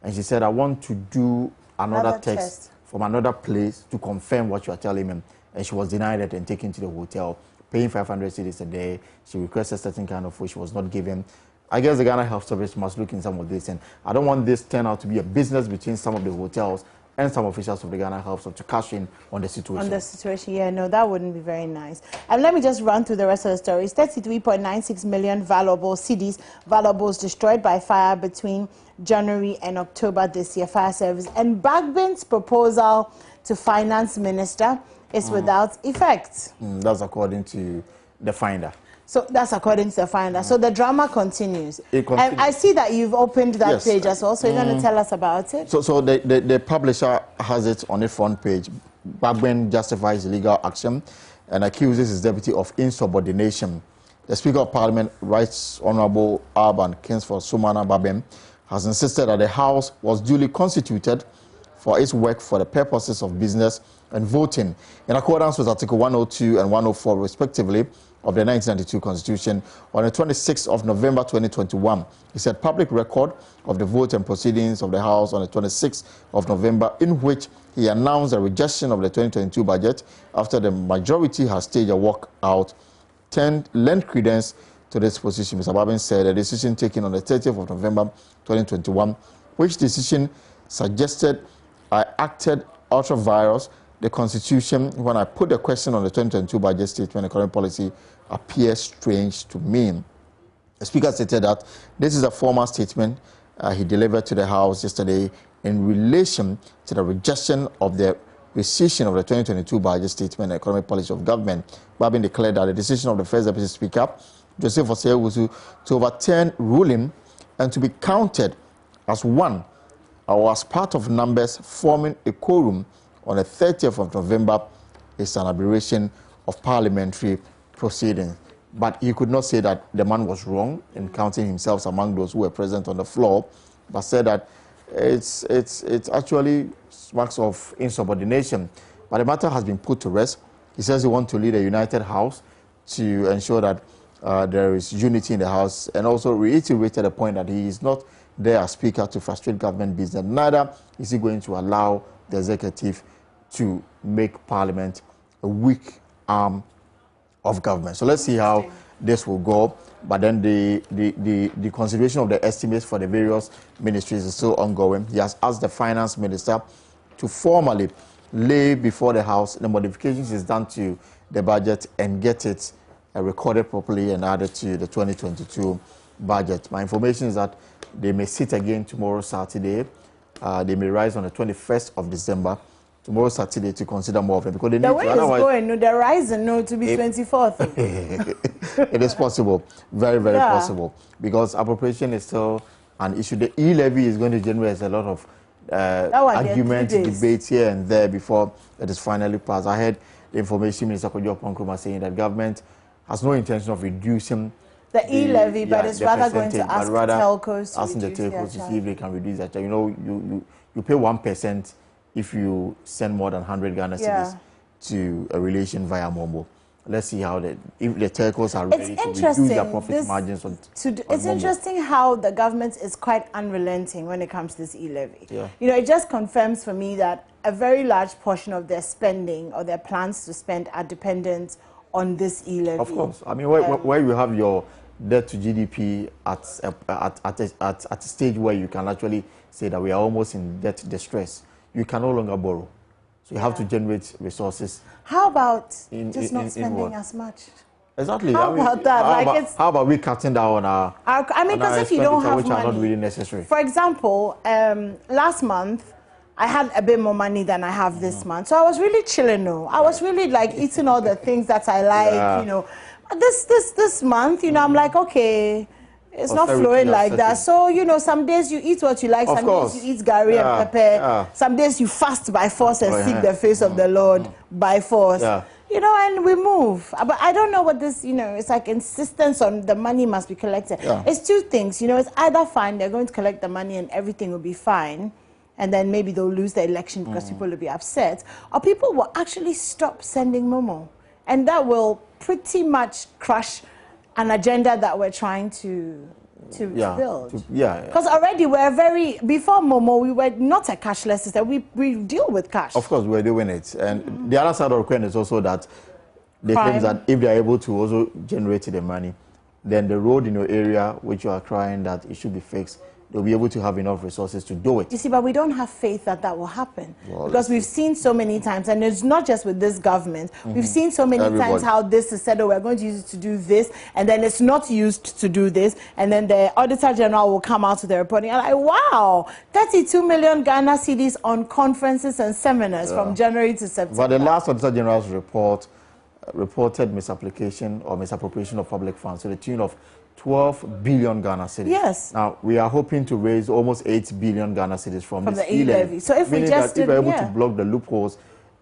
And she said, I want to do another test from another place to confirm what you are telling me. And she was denied it and taken to the hotel, paying 500 cedis a day. She requested certain kind of food she was not given. I guess the Ghana Health Service must look in some of this. And I don't want this turn out to be a business between some of the hotels and some officials of the Ghana Health Service to cash in on the situation. Yeah, no, that wouldn't be very nice. And let me just run through the rest of the stories. 33.96 million valuables destroyed by fire between January and October this year, fire service. And Bagbin's proposal to finance minister is without effect. That's according to the Finder. So that's according to the Finder. So the drama continues. And I see that you've opened that page as well. So you're going to tell us about it. So the publisher has it on the front page. Bagbin justifies illegal action and accuses his deputy of insubordination. The Speaker of Parliament, Right Honourable Alban Kingsford Sumana Babem, has insisted that the House was duly constituted for its work for the purposes of business and voting in accordance with Article 102 and 104 respectively of the 1992 Constitution on the 26th of November 2021. He said public record of the vote and proceedings of the House on the 26th of November, in which he announced a rejection of the 2022 budget after the majority has staged a walkout, lent credence to this position. Mr. Babin said a decision taken on the 30th of November 2021, which decision suggested I acted ultra virus the Constitution when I put the question on the 2022 budget statement, economic policy appears strange to me. The Speaker stated that this is a formal statement he delivered to the House yesterday in relation to the rejection of the rescission of the 2022 budget statement and economic policy of government. Babin declared that the decision of the First Deputy Speaker, Joseph Osei, to overturn ruling and to be counted as one or as part of numbers forming a quorum on the 30th of November is an aberration of parliamentary proceedings. But he could not say that the man was wrong in counting himself among those who were present on the floor, but said that it's actually marks of insubordination. But the matter has been put to rest. He says he wants to lead a united House to ensure that there is unity in the House, and also reiterated the point that he is not there as Speaker to frustrate government business. Neither is he going to allow the executive to make Parliament a weak arm of government. So let's see how this will go. But then the consideration of the estimates for the various ministries is still ongoing. He has asked the Finance Minister to formally lay before the House the modifications is done to the budget and get it recorded properly and added to the 2022 budget. My information is that they may sit again tomorrow, Saturday. They may rise on the 21st of December, tomorrow, Saturday, to consider more of them. Because they the way it's going, no, the rising, no, to be 24th. It is possible, very, very possible, because appropriation is still an issue. The e-levy is going to generate a lot of arguments, debates here and there before it is finally passed. I heard the Information Minister Kojo Ponkruma saying that government has no intention of reducing the e-levy, but it's rather going to ask telcos to see if they can reduce that. You know, you pay 1% if you send more than 100 Ghana cedis to a relation via Momo. Let's see how if the telcos are ready to reduce their profit margins on it's interesting how the government is quite unrelenting when it comes to this e-levy. Yeah. You know, it just confirms for me that a very large portion of their spending or their plans to spend are dependent on this e-levy. Of course. I mean, where you have your debt to GDP at a stage where you can actually say that we are almost in debt distress, you can no longer borrow. So you have to generate resources. How about just not spending as much? Exactly. How about that? How about we cutting down on our I mean, because if you don't have which money, are not really necessary. For example, last month, I had a bit more money than I have this month. So I was really chilling. No, I was really like eating all the things that I like, you know. This month, you know, I'm like, okay, it's not flowing like that. So, you know, some days you eat what you like, some days you eat gari and pepper. Some days you fast by force and seek the face of the Lord by force. You know, and we move. But I don't know what this, you know, it's like insistence on the money must be collected. It's two things, you know, it's either fine, they're going to collect the money and everything will be fine, and then maybe they'll lose the election because people will be upset, or people will actually stop sending Momo. And that will pretty much crush an agenda that we're trying to build. Because already before Momo, we were not a cashless system. We deal with cash. Of course, we're doing it. And the other side of the coin is also that they claim that if they're able to also generate the money, then the road in your area, which you are crying that it should be fixed, they'll be able to have enough resources to do it. You see, but we don't have faith that that will happen. Well, because we've seen so many times, and it's not just with this government, we've seen so many times how this is said, oh, we're going to use it to do this, and then it's not used to do this, and then the Auditor General will come out with the reporting, and like, wow, 32 million Ghana cedis on conferences and seminars from January to September. But the last Auditor General's report reported misapplication or misappropriation of public funds to the tune of 12 billion Ghana cedis. Yes. Now, we are hoping to raise almost 8 billion Ghana cedis from this the e-levy. So if we just if we're able to block the loopholes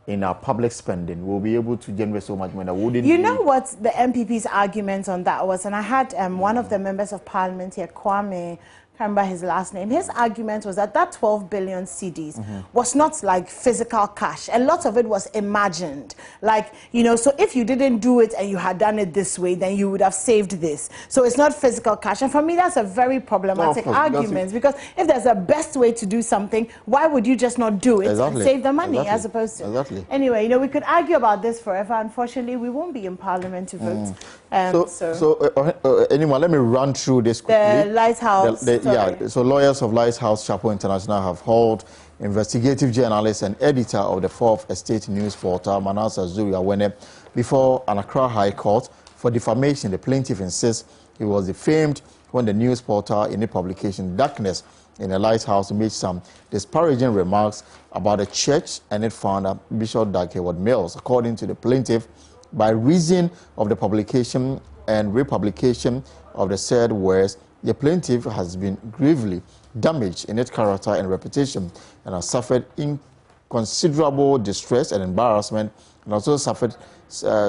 in our public spending, we'll be able to generate so much money that wouldn't You know what the MPP's argument on that was? And I had one of the members of parliament here, Kwame can't remember his last name. His argument was that 12 billion cedis was not like physical cash. A lot of it was imagined. Like, you know, so if you didn't do it and you had done it this way, then you would have saved this. So it's not physical cash. And for me, that's a very problematic argument, because if there's a best way to do something, why would you just not do it and save the money as opposed to... Anyway, you know, we could argue about this forever. Unfortunately, we won't be in Parliament to vote. Anyway, let me run through this quickly. The Lighthouse. So lawyers of Lighthouse Chapel International have hauled investigative journalist and editor of the Fourth Estate news portal, Manasseh Zuriawene, before an Accra High Court for defamation. The plaintiff insists he was defamed when the news portal in the publication Darkness in the Lighthouse made some disparaging remarks about the church and its founder, Bishop Dag Heward-Mills. According to the plaintiff, by reason of the publication and republication of the said words, the plaintiff has been gravely damaged in its character and reputation and has suffered inconsiderable distress and embarrassment, and also suffered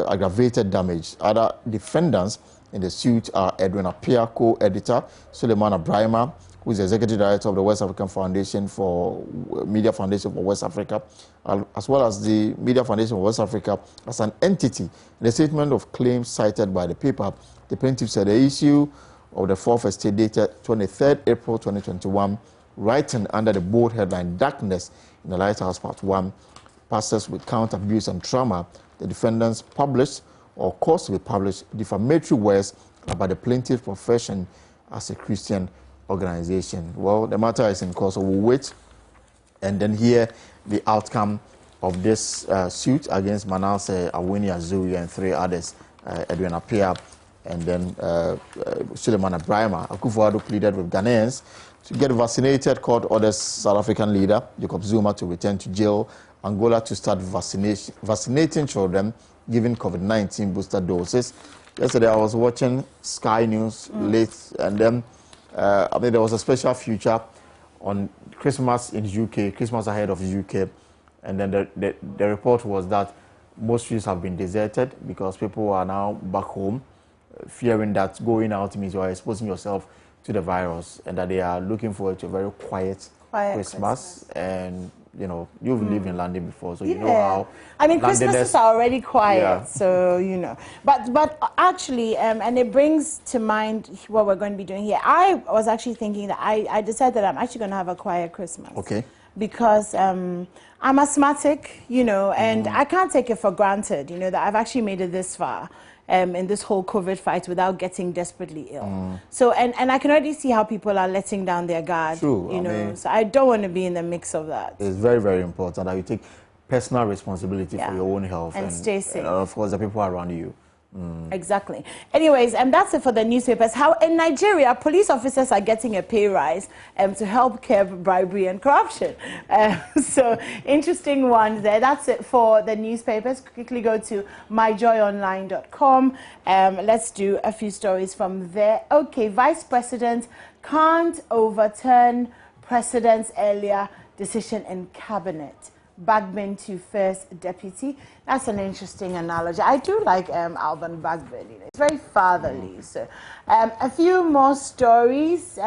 aggravated damage. Other defendants in the suit are Edwin Appiah, co-editor, Suleiman Abrahima, who is the executive director of the West African Foundation for Media Foundation for West Africa, as well as the Media Foundation for West Africa as an entity. In the statement of claims cited by the paper, the plaintiff said the issue of the Fourth Estate dated 23rd April 2021, writing under the bold headline Darkness in the Lighthouse Part 1, Pastors with Count Abuse and Trauma. The defendants published or caused to be published defamatory words about the plaintiff's profession as a Christian organization. Well, the matter is in court, so we'll wait and then hear the outcome of this suit against Manasseh Awini Azuri and 3 others, Edwin Appiah, and then Suleiman Abrahima. Akufo-Addo pleaded with Ghanaians to get vaccinated, court orders South African leader Jacob Zuma to return to jail, Angola to start vaccinating children, giving COVID-19 booster doses. Yesterday I was watching Sky News late, and then I mean, there was a special feature on Christmas in UK, Christmas ahead of UK, and then the report was that most streets have been deserted because people are now back home, fearing that going out means you are exposing yourself to the virus, and that they are looking forward to a very quiet Christmas. And you know, you've lived in London before, so you know how. I mean, Christmases are already quiet, so you know. But actually, and it brings to mind what we're going to be doing here. I was actually thinking that I decided that I'm actually going to have a quiet Christmas. Okay. Because I'm asthmatic, you know, and I can't take it for granted, you know, that I've actually made it this far. In this whole COVID fight without getting desperately ill. So, and I can already see how people are letting down their guard. True. You know, so I don't want to be in the mix of that. It's very, very important that you take personal responsibility for your own health. And stay safe. And of course, the people around you. Exactly. Anyways, and that's it for the newspapers. How in Nigeria, police officers are getting a pay rise to help curb bribery and corruption. So interesting one there. That's it for the newspapers. Quickly go to myjoyonline.com. Let's do a few stories from there. Okay, Vice President can't overturn President's earlier decision in Cabinet. Bagbin to first deputy. That's an interesting analogy. I do like Alban Bagbin. You know, it's very fatherly. So, a few more stories.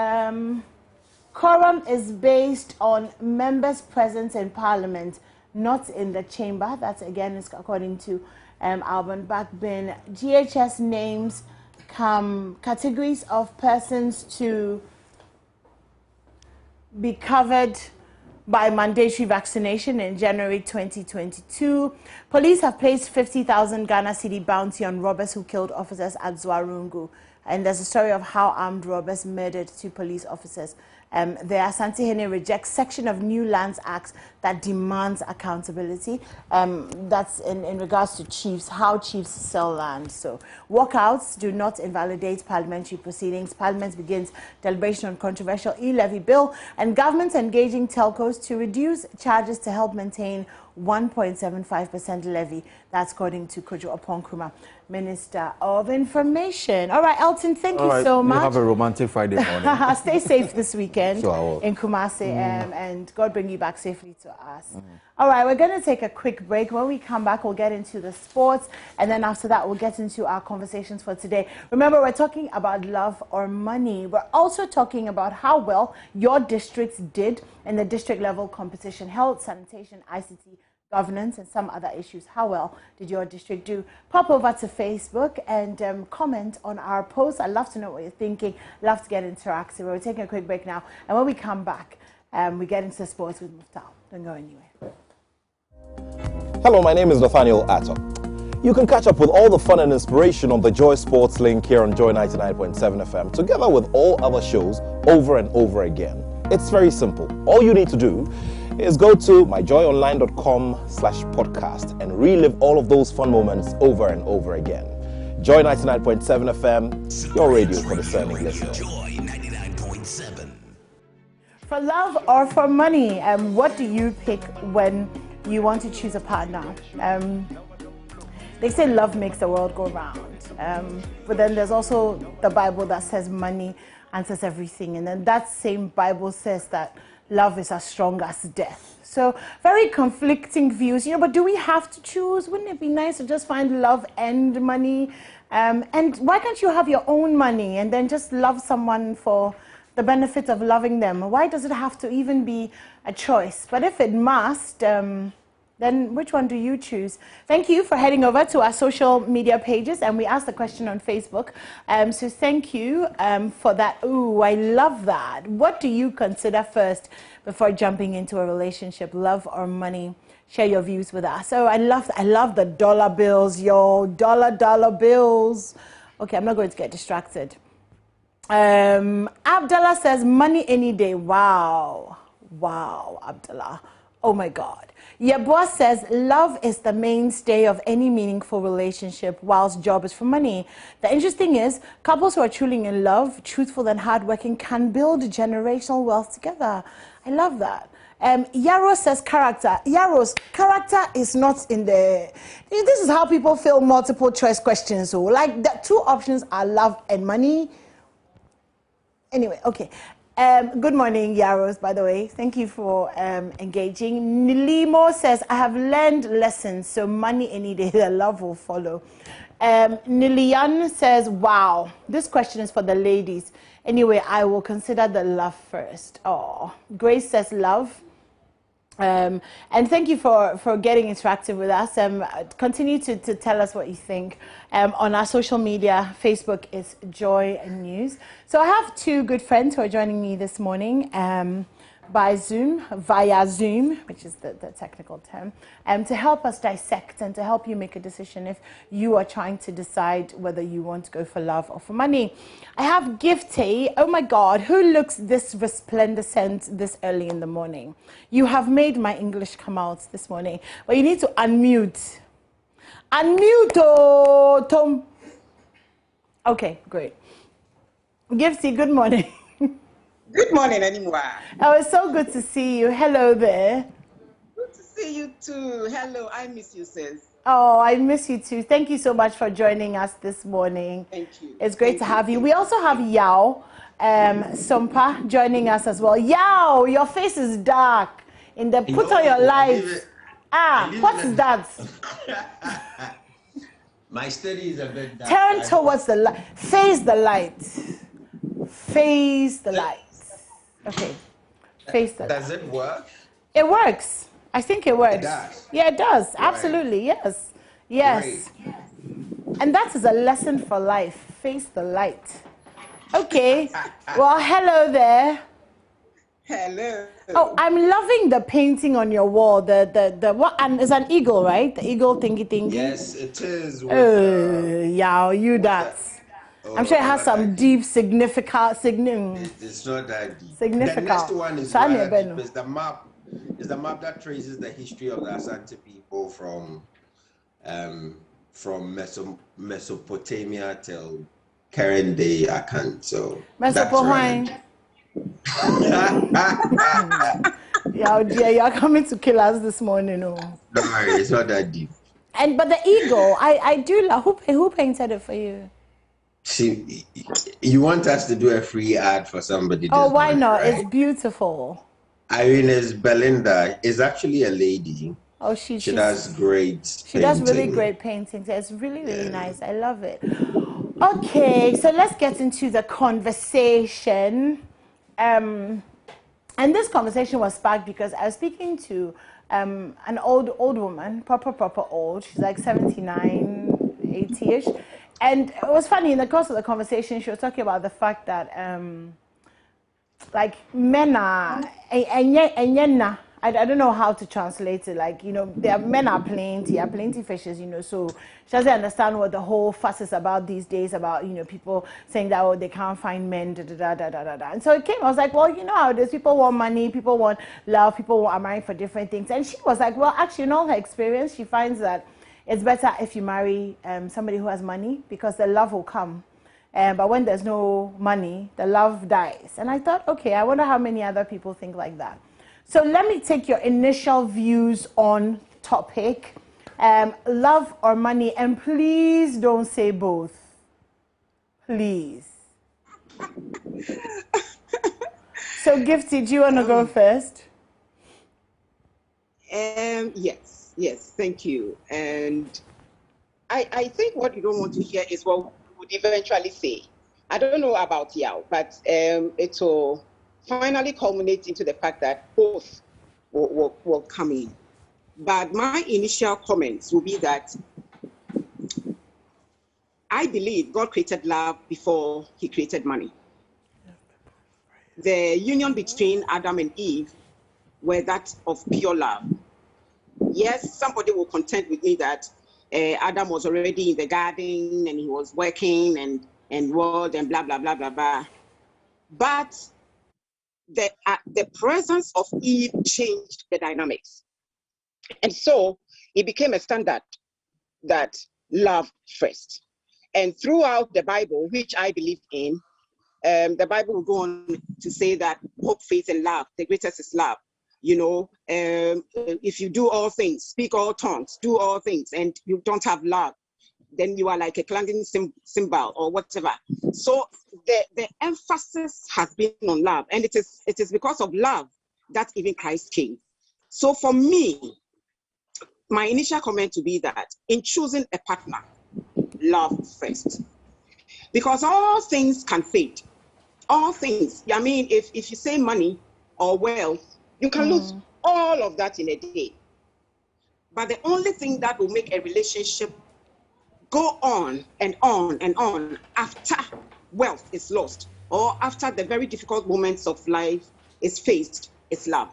Quorum is based on members' presence in Parliament, not in the chamber. That again is according to Alban Bagbin. GHS names categories of persons to be covered by mandatory vaccination in January 2022. Police have placed 50,000 Ghana cedi bounty on robbers who killed officers at Zwarungu. And there's a story of how armed robbers murdered 2 police officers. The Asante-Hene rejects section of New Lands Act that demands accountability. That's in regards to chiefs, how chiefs sell land. So walkouts do not invalidate parliamentary proceedings. Parliament begins deliberation on controversial e-levy bill, and government engaging telcos to reduce charges to help maintain 1.75% levy. That's according to Kojo Oponkruma, Minister of Information. All right, Elton, thank you so much. You have a romantic Friday morning. Stay safe this weekend Sure, I will. in Kumasi, and God bring you back safely to us. All right, we're going to take a quick break. When we come back, we'll get into the sports, and then after that, we'll get into our conversations for today. Remember, we're talking about love or money. We're also talking about how well your districts did in the district level competition, health, sanitation, ICT, governance, and some other issues. How well did your district do? Pop over to Facebook and comment on our post. I'd love to know what you're thinking. Love to get interactive. We're taking a quick break now, and when we come back, we get into sports with Muftal. Don't go anywhere. Hello, my name is Nathaniel ATTOH. You can catch up with all the fun and inspiration on the Joy Sports link here on Joy 99.7 FM, together with all other shows over and over again. It's very simple. All you need to do is go to myjoyonline.com/podcast and relive all of those fun moments over and over again. Joy 99.7 FM, your radio for discerning listeners. Joy 99.7. For love or for money, what do you pick when you want to choose a partner? They say love makes the world go round, but then there's also the Bible that says money answers everything, and then that same Bible says that love is as strong as death. So very conflicting views, but do we have to choose? Wouldn't it be nice to just find love and money? And why can't you have your own money and then just love someone for the benefit of loving them? Why does it have to even be a choice? But if it must, then which one do you choose? Thank you for heading over to our social media pages, and we asked the question on Facebook. So thank you for that. Ooh, I love that. What do you consider first before jumping into a relationship, love or money? Share your views with us. Oh, I love the dollar bills, yo, dollar bills. Okay, I'm not going to get distracted. Abdullah says money any day. Wow, Abdullah. Oh my God. Yeboah says love is the mainstay of any meaningful relationship, whilst job is for money. The interesting is couples who are truly in love, truthful and hardworking, can build generational wealth together. I love that. Yaro says character. Yaro's character is not in the... This is how people fill multiple choice questions. So like the two options are love and money. Anyway, okay. Good morning, Yaros, by the way. Thank you for engaging. Nilimo says, I have learned lessons, so money any day, the love will follow. Nilian says, wow, this question is for the ladies. Anyway, I will consider the love first. Oh, Grace says love. And thank you for getting interactive with us. Continue to tell us what you think. On our social media, Facebook is Joy News. So I have two good friends who are joining me this morning via Zoom, which is the technical term, to help us dissect and to help you make a decision if you are trying to decide whether you want to go for love or for money. I have Gifty. Oh my God, who looks this resplendent this early in the morning? You have made my English come out this morning, but you need to unmute. Unmute, oh, Tom. Okay, great. Gifty, good morning. Good morning, anymore. Oh, it's so good to see you. Hello there. Good to see you too. Hello, I miss you, sis. Oh, I miss you too. Thank you so much for joining us this morning. Thank you. It's great to have you. We also have Yao Sompa joining us as well. Yao, your face is dark. Put on your lights. What is that? My study is a bit dark. Turn towards the light. Face the light. Face the light. Okay. Face the light. Does it work? It works. I think it works. It does. Yeah, it does. Right. Absolutely. Yes. Yes. Great. And that is a lesson for life. Face the light. Okay. Well, hello there. Hello. Oh, I'm loving the painting on your wall. The what? And it's an eagle, right? The eagle thingy. Yes, it is. Yeah, you that. I'm sure it has some deep significance. It's not that deep. Significant. The next one is the map. Is the map that traces the history of the Asante people from Mesopotamia till current day Akan. So Mesopotamia. Yeah, dear, you are coming to kill us this morning. Oh. Don't worry, it's not that deep. But the eagle, I do love. Who painted it for you? See, you want us to do a free ad for somebody? Oh, why not? Right? It's beautiful. Irene's Belinda is actually a lady. Oh, she does great. She does really great paintings. It's really, really nice. I love it. Okay, so let's get into the conversation. And this conversation was sparked because I was speaking to an old woman, proper old. She's like 79, 80-ish. And it was funny, in the course of the conversation, she was talking about the fact that like men are, I don't know how to translate it. Like, you know, men are plenty fishes, you know, so she doesn't understand what the whole fuss is about these days about, you know, people saying that, oh, they can't find men, And so it came, I was like, well, you know how it is. People want money, people want love, people are married for different things. And she was like, well, actually, in all her experience, she finds that it's better if you marry somebody who has money because the love will come. But when there's no money, the love dies. And I thought, okay, I wonder how many other people think like that. So let me take your initial views on topic, love or money, and please don't say both. Please. So Gifty, do you want to go first? Yes, thank you. And I think what you don't want to hear is what we would eventually say. I don't know about Yao, but it will finally culminate into the fact that both will come in. But my initial comments will be that I believe God created love before he created money. The union between Adam and Eve were that of pure love. Yes, somebody will contend with me that Adam was already in the garden and he was working and world and blah, blah, blah, blah, blah. But the presence of Eve changed the dynamics. And so it became a standard that love first. And throughout the Bible, which I believe in, the Bible will go on to say that hope, faith, and love, the greatest is love. You know, if you do all things, speak all tongues, do all things, and you don't have love, then you are like a clanging cymbal or whatever. So the emphasis has been on love, and it is because of love that even Christ came. So for me, my initial comment would be that in choosing a partner, love first. Because all things can fade. All things. I mean, if you say money or wealth, you can lose all of that in a day. But the only thing that will make a relationship go on and on and on after wealth is lost or after the very difficult moments of life is faced is love.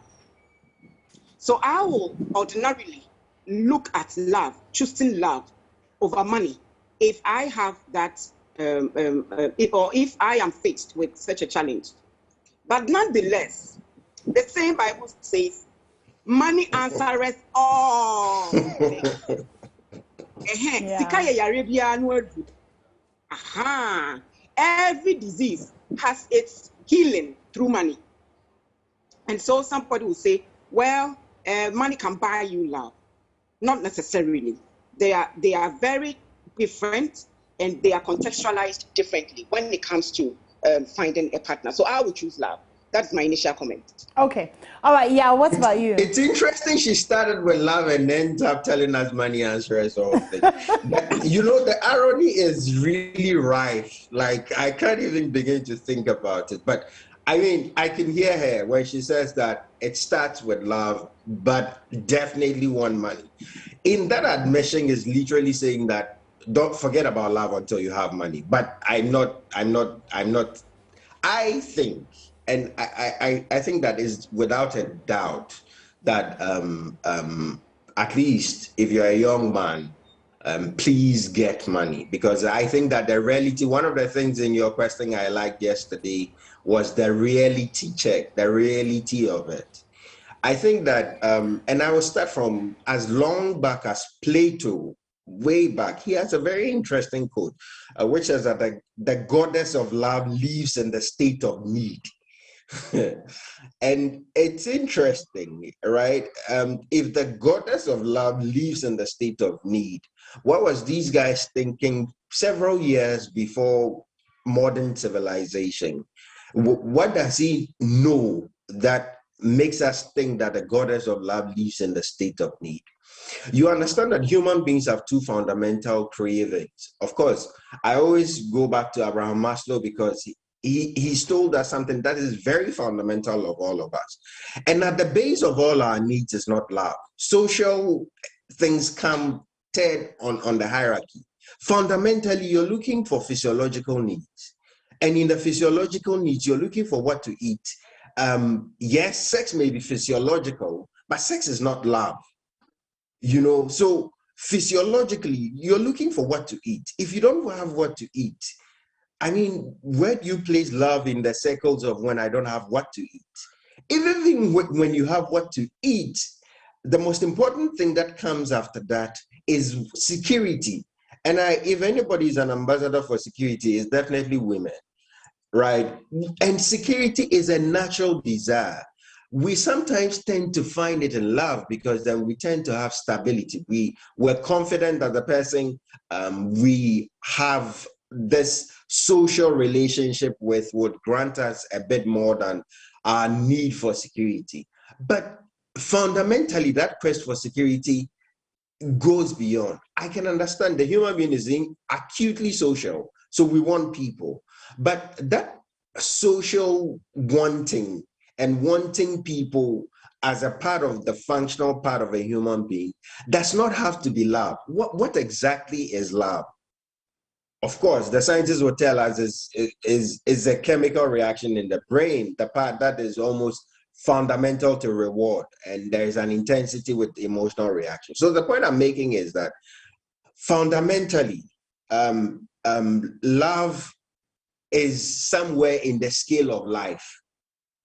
So I will ordinarily look at love, choosing love over money if I have that, if I am faced with such a challenge. But nonetheless, the same Bible says, money answereth all things. Every disease has its healing through money. And so somebody will say, well, money can buy you love. Not necessarily. They are very different and they are contextualized differently when it comes to finding a partner. So I would choose love. That's my initial comment. Okay. All right. Yeah. What about you? It's interesting she started with love and ends up telling us money answers all things. You know, the irony is really rife. Like, I can't even begin to think about it. But I mean, I can hear her when she says that it starts with love, but definitely want money. In that admission is literally saying that don't forget about love until you have money. But I'm not. I think, and I think that is without a doubt that at least if you're a young man, please get money, because I think that the reality, one of the things in your question I liked yesterday was the reality check, the reality of it. I think that, and I will start from as long back as Plato, way back. He has a very interesting quote, which says that the goddess of love lives in the state of need. And it's interesting, right? If the goddess of love lives in the state of need, what was these guys thinking several years before modern civilization? What does he know that makes us think that the goddess of love lives in the state of need. You understand that human beings have two fundamental cravings. Of course, I always go back to Abraham Maslow because he's told us something that is very fundamental of all of us. And at the base of all our needs is not love. Social things come third on the hierarchy. Fundamentally, you're looking for physiological needs. And in the physiological needs, you're looking for what to eat. Yes, sex may be physiological, but sex is not love. You know, so physiologically, you're looking for what to eat. If you don't have what to eat, I mean, where do you place love in the circles of when I don't have what to eat? Even when you have what to eat, the most important thing that comes after that is security. And if anybody is an ambassador for security, it's definitely women, right? And security is a natural desire. We sometimes tend to find it in love because then we tend to have stability. We're confident that the person we have this social relationship with would grant us a bit more than our need for security. But fundamentally, that quest for security goes beyond. I can understand the human being is acutely social, so we want people. But that social wanting and wanting people as a part of the functional part of a human being does not have to be love. What exactly is love? Of course, the scientists will tell us is a chemical reaction in the brain, the part that is almost fundamental to reward, and there is an intensity with emotional reaction. So the point I'm making is that fundamentally, love is somewhere in the scale of life.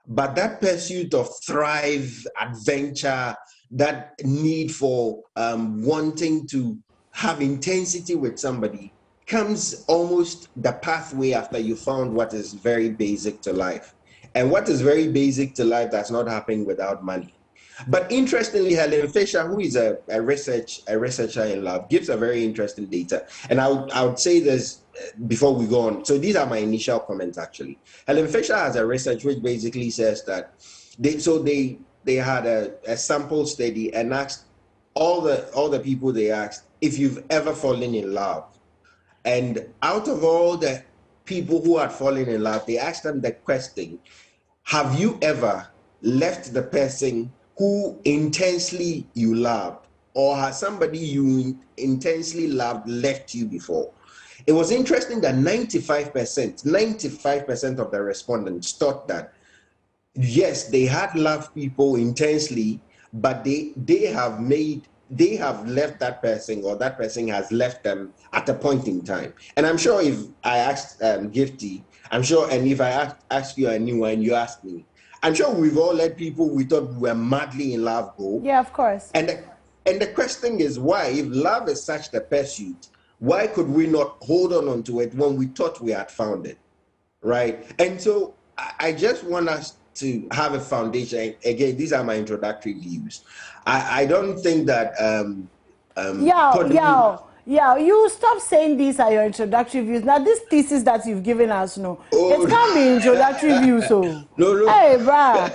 But that pursuit of thrive, adventure, that need for wanting to have intensity with somebody comes almost the pathway after you found what is very basic to life. And what is very basic to life does not happen without money. But interestingly, Helen Fisher, who is a researcher in love, gives a very interesting data. And I would say this before we go on. So these are my initial comments, actually. Helen Fisher has a research which basically says that they had a sample study and asked all the people they asked if you've ever fallen in love. And out of all the people who had fallen in love, they asked them the question, have you ever left the person who intensely you loved, or has somebody you intensely loved left you before? It was interesting that 95% of the respondents thought that, yes, they had loved people intensely, but they have left that person, or that person has left them at a point in time. And I'm sure if I asked Gifty, I'm sure, and if I ask you anyone, you ask me, I'm sure we've all let people we thought we were madly in love go. Yeah, of course. And the question is why? If love is such the pursuit, why could we not hold on to it when we thought we had found it, right? And so I just want us to have a foundation. Again, these are my introductory views. I don't think that you stop saying these are your introductory views. Now this thesis that you've given us, no, it can't be introductory views. So no. Hey, brah.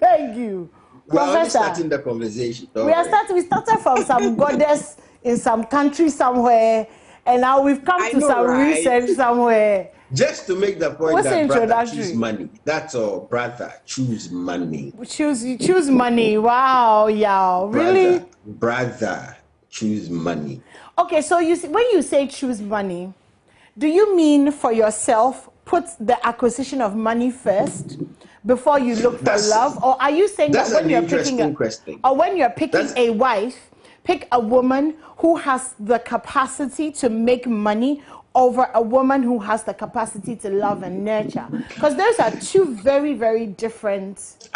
Thank you. We're Professor, only starting the conversation. We started from some goddess in some country somewhere, and now we've come to some research somewhere. Just to make the point that brother choose money. That's all, brother. Choose money. Choose money. Wow, yeah, really? Brother, choose money. Okay, so when you say choose money, do you mean for yourself put the acquisition of money first before you look for love, or are you saying that when you're picking a wife, pick a woman who has the capacity to make money over a woman who has the capacity to love and nurture? Because those are two very, very different.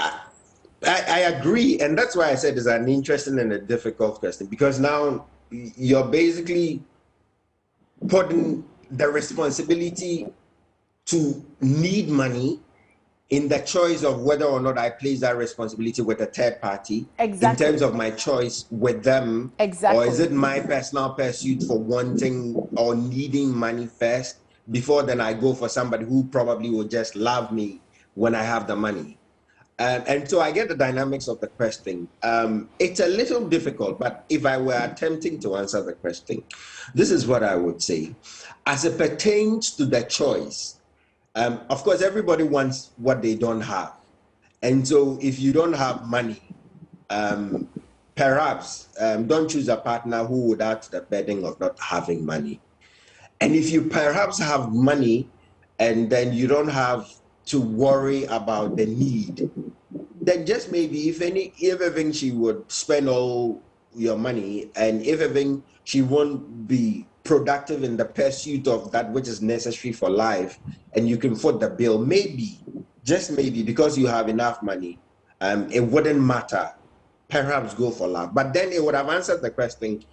I agree, and that's why I said it's an interesting and a difficult question, because now you're basically putting the responsibility to need money in the choice of whether or not I place that responsibility with a third party, in terms of my choice with them, or is it my personal pursuit for wanting or needing money first before then I go for somebody who probably will just love me when I have the money? And so I get the dynamics of the question. It's a little difficult, but if I were attempting to answer the question, this is what I would say. As it pertains to the choice, of course, everybody wants what they don't have. And so if you don't have money, perhaps don't choose a partner who would add to the burden of not having money. And if you perhaps have money and then you don't have to worry about the need, then just maybe if even she would spend all your money, and if even she won't be productive in the pursuit of that which is necessary for life, and you can foot the bill, maybe, just maybe, because you have enough money, it wouldn't matter. Perhaps go for love. But then it would have answered the question,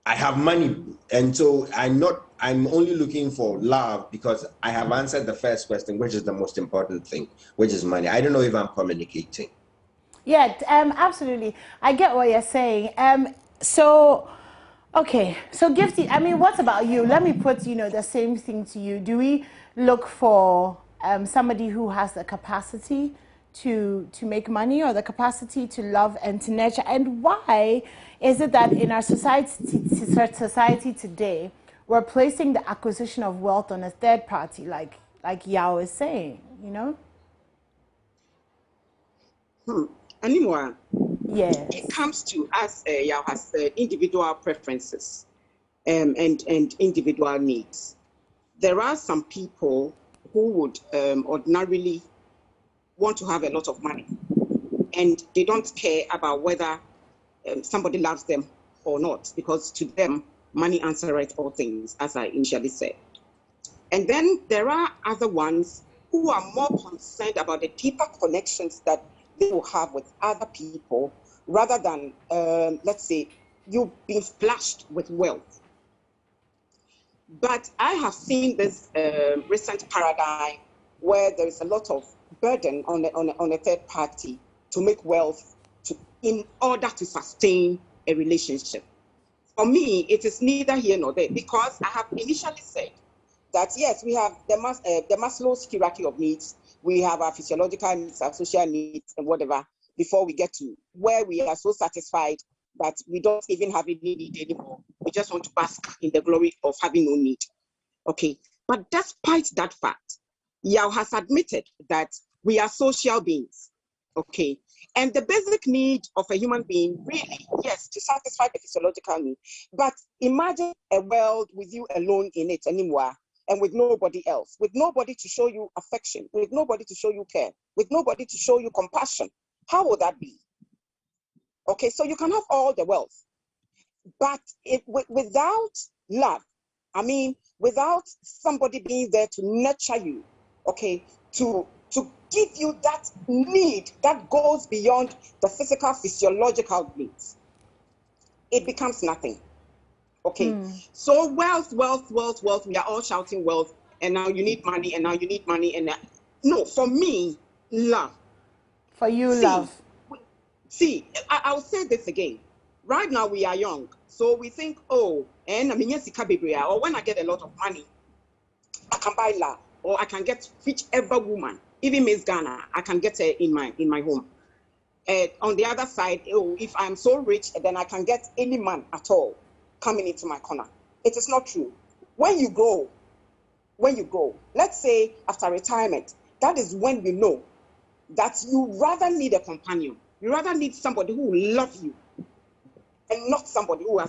I have money, and so I'm only looking for love because I have answered the first question, which is the most important thing, which is money. I don't know if I'm communicating. Yeah, absolutely. I get what you're saying. So Gifty, I mean, what about you? Let me put, the same thing to you. Do we look for somebody who has the capacity to make money, or the capacity to love and to nurture? And why is it that in our society today, we're placing the acquisition of wealth on a third party, like Yao is saying, Anymore. Yes. It comes to, as Yao has said, individual preferences and individual needs. There are some people who would ordinarily want to have a lot of money, and they don't care about whether somebody loves them or not, because to them, money answereth all things, as I initially said. And then there are other ones who are more concerned about the deeper connections that they will have with other people, rather than, let's say, you being splashed with wealth. But I have seen this recent paradigm where there is a lot of burden on a third party to make wealth in order to sustain a relationship. For me, it is neither here nor there, because I have initially said that yes, we have the Maslow's hierarchy of needs. We have our physiological needs, our social needs, and whatever, before we get to where we are so satisfied that we don't even have any need anymore. We just want to bask in the glory of having no need. Okay, but despite that fact, Yao has admitted that we are social beings. Okay, and the basic need of a human being, really, yes, to satisfy the physiological need. But imagine a world with you alone in it anymore, and with nobody else, with nobody to show you affection, with nobody to show you care, with nobody to show you compassion. How would that be? Okay, so you can have all the wealth, but without love, I mean, without somebody being there to nurture you, okay, to give you that need that goes beyond the physical, physiological needs, it becomes nothing. Okay, so wealth, we are all shouting wealth, and now you need money, and now you need money, and no, for me, love. For you, love. See, I'll say this again. Right now, we are young, so we think, oh, and I mean, yes, or when I get a lot of money, I can buy love, or I can get whichever woman, even Miss Ghana, I can get her in my home. On the other side, oh, if I'm so rich, then I can get any man at all coming into my corner. It is not true. When you go, let's say after retirement, that is when you know that you rather need a companion. You rather need somebody who will love you, and not somebody who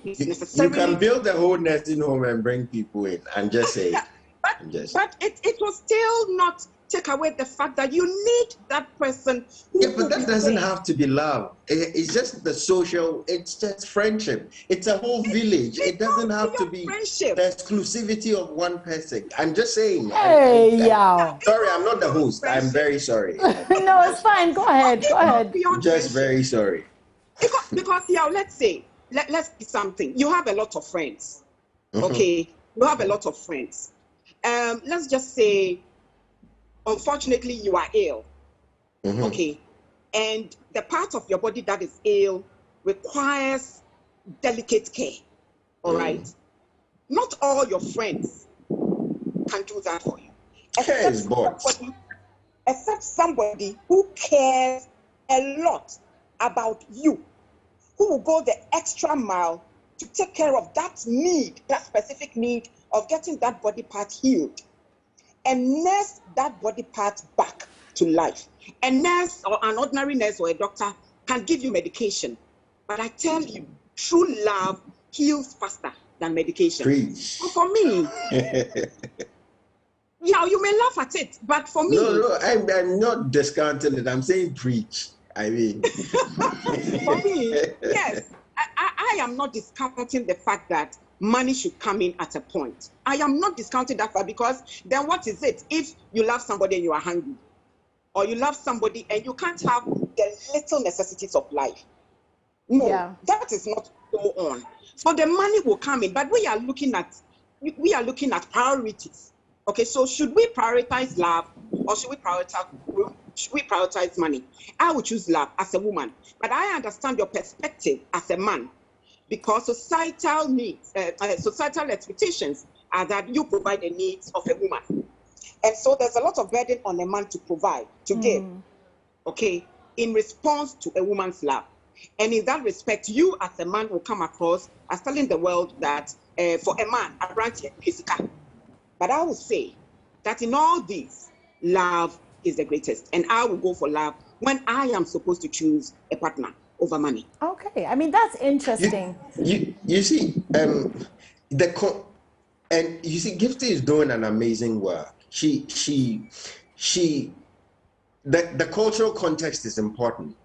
is necessarily. You can build a whole nursing home and bring people in and just say. But it will still not take away the fact that you need that person. Yeah, but that doesn't have to be love. It's just the social. It's just friendship. It's a whole village. It doesn't have to be the exclusivity of one person. I'm just saying. Hey, Yao. Sorry, I'm not the host. I'm very sorry. No, it's fine. Go ahead. Just very sorry. Because Yao, let's say, let's do something. You have a lot of friends. Okay, you have a lot of friends. Let's just say, unfortunately, you are ill. Okay, and the part of your body that is ill requires delicate care. All right, not all your friends can do that for you. except somebody who cares a lot about you, who will go the extra mile to take care of that need, that specific need of getting that body part healed and nurse that body part back to life. A nurse or an ordinary nurse or a doctor can give you medication, but I tell you, true love heals faster than medication. Preach. But for me, yeah, you may laugh at it, but for me... No, I'm not discounting it. I'm saying preach. I mean... For me, yes, I am not discounting the fact that money should come in at a point. I am not discounting that fact, because then what is it if you love somebody and you are hungry? Or you love somebody and you can't have the little necessities of life? No, that is not go on. So the money will come in, but we are looking at priorities. Okay, so should we prioritize love or should we prioritize money? I would choose love as a woman, but I understand your perspective as a man, because societal needs, societal expectations are that you provide the needs of a woman. And so there's a lot of burden on a man to provide, to give, okay, in response to a woman's love. And in that respect, you as a man will come across as telling the world that for a man, a branch is physical. But I will say that in all these, love is the greatest. And I will go for love when I am supposed to choose a partner over money. Okay, I mean, that's interesting. You see, and you see, Gifty is doing an amazing work. The cultural context is important.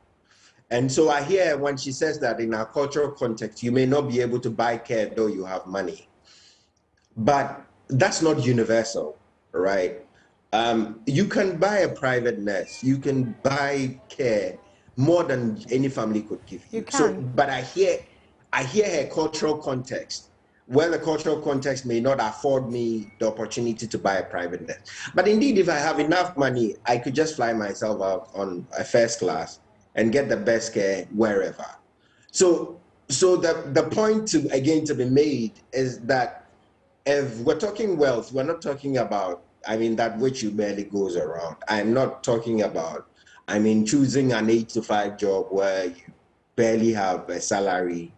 And so I hear when she says that in our cultural context, you may not be able to buy care though you have money. But that's not universal, right? You can buy a private nurse. You can buy care more than any family could give you. So, but I hear her cultural context. Well, the cultural context may not afford me the opportunity to buy a private nurse. But indeed, if I have enough money, I could just fly myself out on a first class and get the best care wherever. So the point to be made is that if we're talking wealth, we're not talking about, I mean, that which you barely goes around. I'm not talking about, I mean, choosing an 8-to-5 job where you barely have a salary.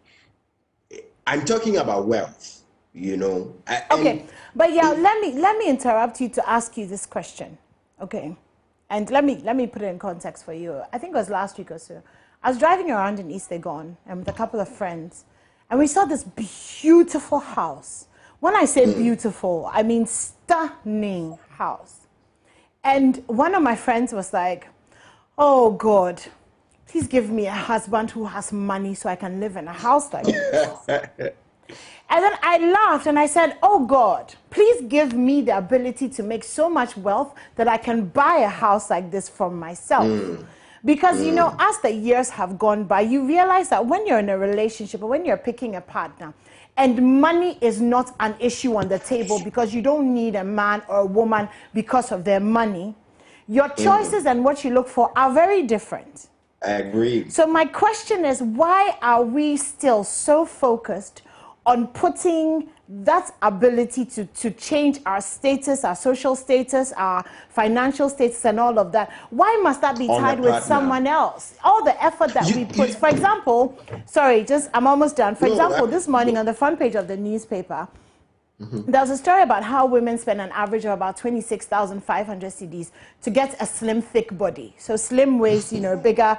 I'm talking about wealth, you know. Okay, but yeah, let me interrupt you to ask you this question, okay? And let me put it in context for you. I think it was last week or so. I was driving around in East Legon and with a couple of friends, and we saw this beautiful house. When I say beautiful, I mean stunning house. And one of my friends was like, "Oh God, please give me a husband who has money so I can live in a house like this." And then I laughed and I said, "Oh God, please give me the ability to make so much wealth that I can buy a house like this for myself." Because, you know, as the years have gone by, you realize that when you're in a relationship or when you're picking a partner, and money is not an issue on the table because you don't need a man or a woman because of their money, your choices and what you look for are very different. I agree. So my question is, why are we still so focused on putting that ability to change our status, our social status, our financial status, and all of that? Why must that be tied with someone else? All the effort that we put. For example, sorry, I'm almost done. For example, this morning on the front page of the newspaper, there was a story about how women spend an average of about 26,500 cedis to get a slim, thick body. So slim waist, bigger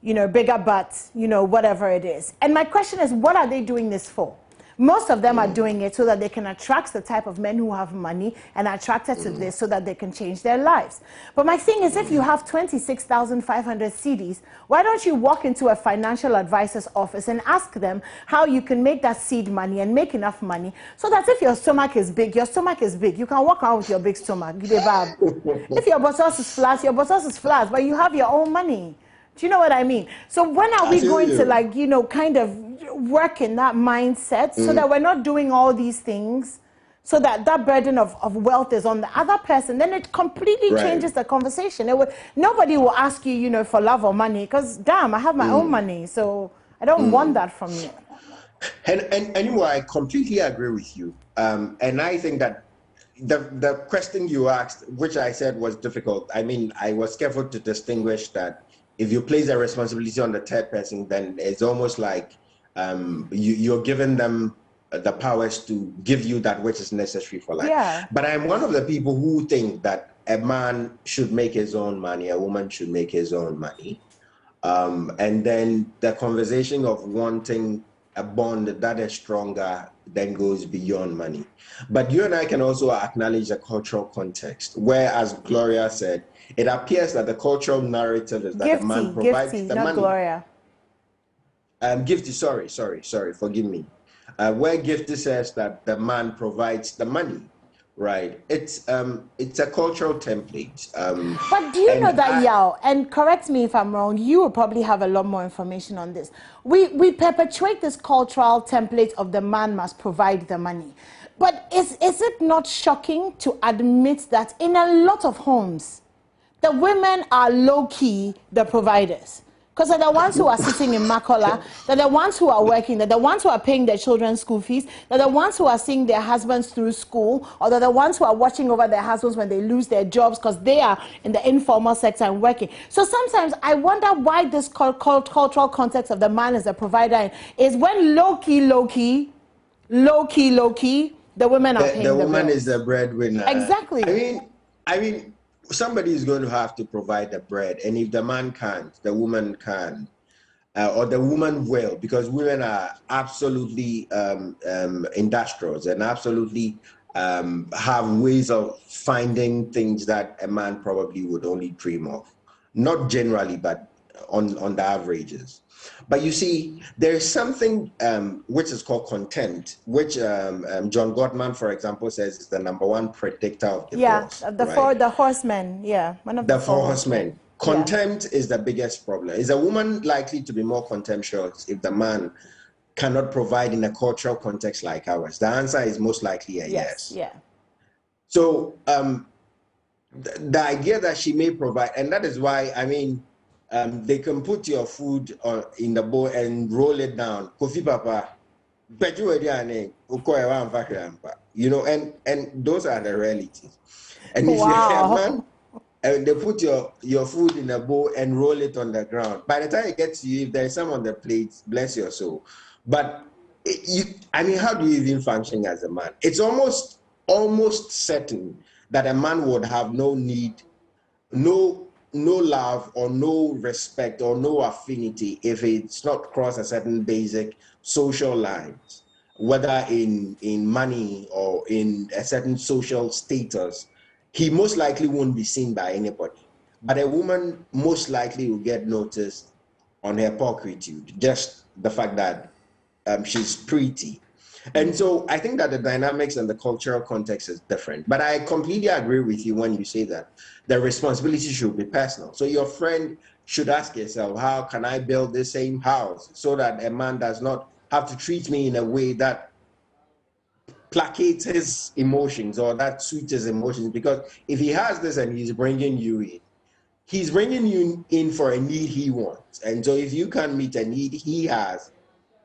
butt, whatever it is. And my question is, what are they doing this for? Most of them are doing it so that they can attract the type of men who have money and are attracted to this so that they can change their lives. But my thing is, if you have 26,500 cedis, why don't you walk into a financial advisor's office and ask them how you can make that seed money and make enough money so that if your stomach is big, you can walk around with your big stomach. If your boss is flat, your boss is flat, but you have your own money. Do you know what I mean? So when are we going to kind of work in that mindset so that we're not doing all these things so that that burden of wealth is on the other person? Then it completely changes the conversation. Nobody will ask you, for love or money, because damn, I have my own money, so I don't want that from you. And anyway, I completely agree with you. And I think that the question you asked, which I said was difficult, I mean, I was careful to distinguish that if you place a responsibility on the third person, then it's almost like you're giving them the powers to give you that which is necessary for life. Yeah. But I'm one of the people who think that a man should make his own money, a woman should make his own money. And then the conversation of wanting a bond that is stronger then goes beyond money. But you and I can also acknowledge the cultural context, where, as Gloria said, it appears that the cultural narrative is that the man provides the not money. Gloria. Gifty, sorry, forgive me. Where Gifty says that the man provides the money, right? It's a cultural template. But do you know that, Yao, and correct me if I'm wrong, you will probably have a lot more information on this. We perpetuate this cultural template of the man must provide the money. But is it not shocking to admit that in a lot of homes, the women are low-key the providers? Because they're the ones who are sitting in Makola, they're the ones who are working, they're the ones who are paying their children's school fees, they're the ones who are seeing their husbands through school, or they're the ones who are watching over their husbands when they lose their jobs because they are in the informal sector and working. So sometimes I wonder why this cultural context of the man as a provider is when low-key, the women are paying the woman bills. is the breadwinner. Exactly. I mean, somebody is going to have to provide the bread, and if the man can't, the woman can, or the woman will, because women are absolutely industrious and absolutely have ways of finding things that a man probably would only dream of. Not generally, but on the averages. But you see, there's something which is called content, which John Gottman, for example, says is the #1 predictor of divorce. Yeah, the horsemen, yeah. One of the four horsemen. Contempt is the biggest problem. Is a woman likely to be more contemptuous if the man cannot provide in a cultural context like ours? The answer is most likely a yes. Yeah. So the idea that she may provide, and that is why, I mean, they can put your food in the bowl and roll it down. Kofi Papa, you know, and those are the realities. And if you're a man, and they put your food in a bowl and roll it on the ground, by the time it gets to you, if there's some on the plate, bless your soul. But I mean, how do you even function as a man? It's almost certain that a man would have no need, no love or no respect or no affinity if it's not crossed a certain basic social lines, whether in money or in a certain social status. He most likely won't be seen by anybody. But a woman most likely will get noticed on her pulchritude, just the fact that she's pretty. And so I think that the dynamics and the cultural context is different. But I completely agree with you when you say that the responsibility should be personal. So your friend should ask yourself, how can I build the same house so that a man does not have to treat me in a way that placates his emotions or that suits his emotions? Because if he has this and he's bringing you in for a need he wants. And so if you can't meet a need he has,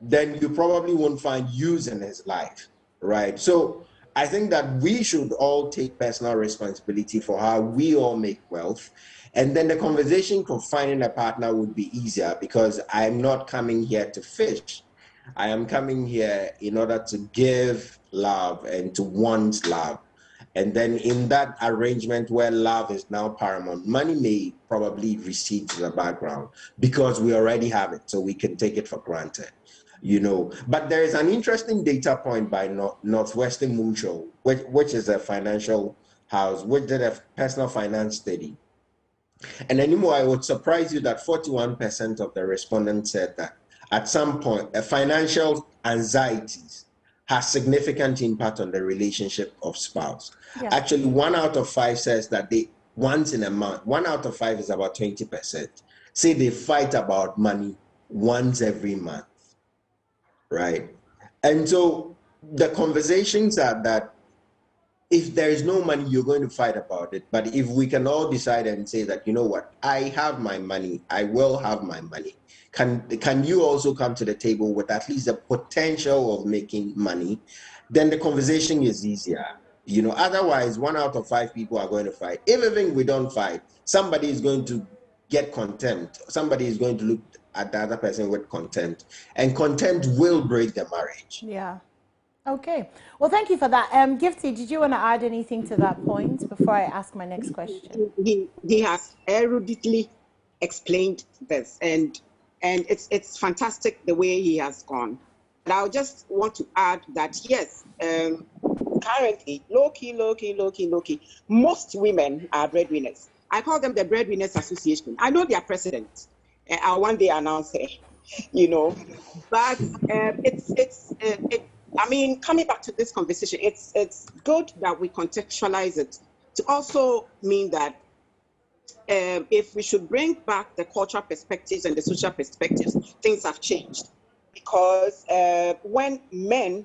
then you probably won't find use in his life, right? So I think that we should all take personal responsibility for how we all make wealth. And then the conversation for finding a partner would be easier, because I'm not coming here to fish. I am coming here in order to give love and to want love. And then in that arrangement where love is now paramount, money may probably recede to the background because we already have it, so we can take it for granted. You know, but there is an interesting data point by Northwestern Mutual, which is a financial house, which did a personal finance study. And anymore, I would surprise you that 41% of the respondents said that at some point, financial anxieties has significant impact on the relationship of spouse. Yeah. Actually, 1 out of 5 says that they once in a month, 1 out of 5 is about 20%, say they fight about money once every month. Right. And so the conversations are that if there is no money, you're going to fight about it. But if we can all decide and say that, you know what, I have my money, I will have my money. Can you also come to the table with at least the potential of making money? Then the conversation is easier. You know, otherwise 1 out of 5 people are going to fight. Even we don't fight, somebody is going to get contempt. Somebody is going to look at the other person with contempt, and contempt will break the marriage. Yeah. Okay. Well, thank you for that. Gifty, did you want to add anything to that point before I ask my next question? He has eruditely explained this, and it's fantastic the way he has gone. But I just want to add that yes, currently, low key, most women are breadwinners. I call them the Breadwinners Association. I know their president. I'll one day announce it, you know. But I mean, coming back to this conversation, it's good that we contextualize it to also mean that if we should bring back the cultural perspectives and the social perspectives, things have changed. Because when men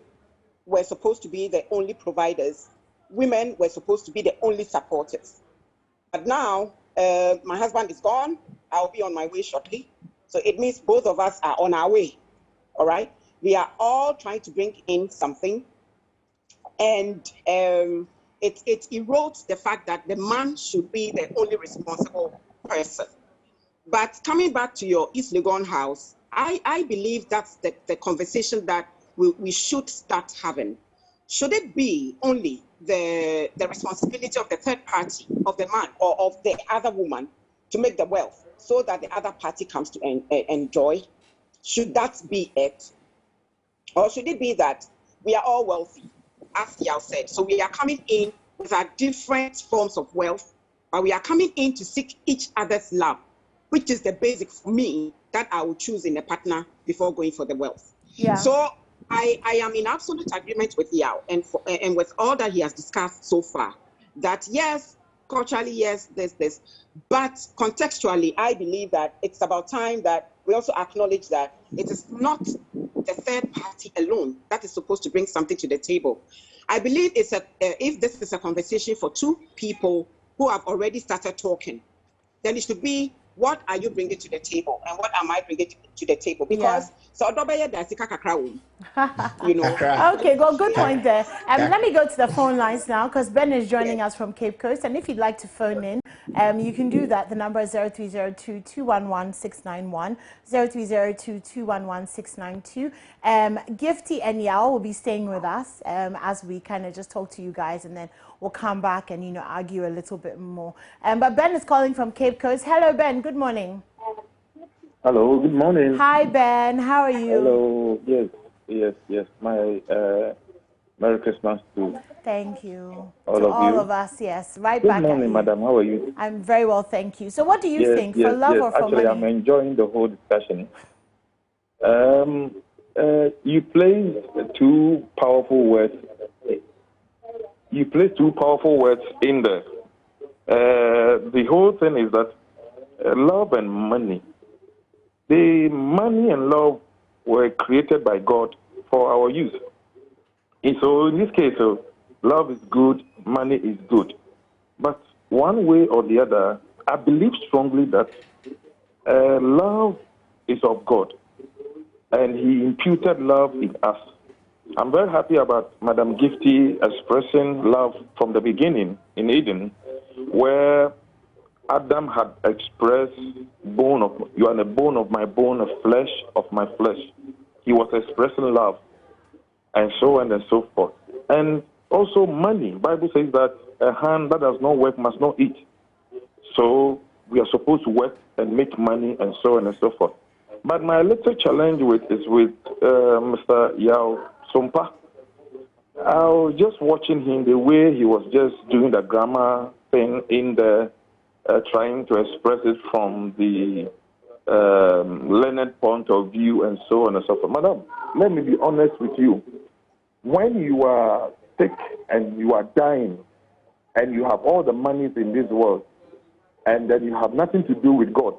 were supposed to be the only providers, women were supposed to be the only supporters. But now, my husband is gone, I'll be on my way shortly. So it means both of us are on our way, all right? We are all trying to bring in something, and it erodes the fact that the man should be the only responsible person. But coming back to your East Legon house, I believe that's the conversation that we should start having. Should it be only the responsibility of the third party, of the man or of the other woman, to make the wealth so that the other party comes to enjoy? Should that be it? Or should it be that we are all wealthy, as Yao said? So we are coming in with our different forms of wealth, but we are coming in to seek each other's love, which is the basic for me that I would choose in a partner before going for the wealth. Yeah. So I am in absolute agreement with Yao and with all that he has discussed so far, that yes, culturally, yes, there's this, but contextually, I believe that it's about time that we also acknowledge that it is not the third party alone that is supposed to bring something to the table. I believe if this is a conversation for two people who have already started talking, then it should be, what are you bringing to the table and what am I bringing to the table? Because you know. Okay, well, good point there. Let me go to the phone lines now, because Ben is joining us from Cape Coast, and if you'd like to phone in, you can do that. The number is 0302-211-691, 0302-211-692. Gifty and Yao will be staying with us as we kind of just talk to you guys, and then we'll come back and, you know, argue a little bit more. But Ben is calling from Cape Coast. Hello, Ben. Good morning. Hello, good morning. Hi, Ben. How are you? Hello. Yes. My Merry Christmas to Thank you. all of us, yes. Right good back morning, at you. Madam. How are you? I'm very well, thank you. So what do you think, for love or for Actually, money? I'm enjoying the whole discussion. You placed two powerful words. You placed two powerful words in there. The whole thing is that love and money. The money and love were created by God for our use. And so in this case, love is good, money is good. But one way or the other, I believe strongly that love is of God, and He imputed love in us. I'm very happy about Madam Gifty expressing love from the beginning in Eden, where Adam had expressed you are the bone of my bone, a flesh of my flesh. He was expressing love, and so on and so forth. And also money. Bible says that a hand that does not work must not eat. So we are supposed to work and make money and so on and so forth. But my little challenge is with Mr. Yao Sompa. I was just watching him, the way he was just doing the grammar thing in the trying to express it from the learned point of view and so on and so forth. Madam, let me be honest with you. When you are sick and you are dying and you have all the monies in this world and then you have nothing to do with God,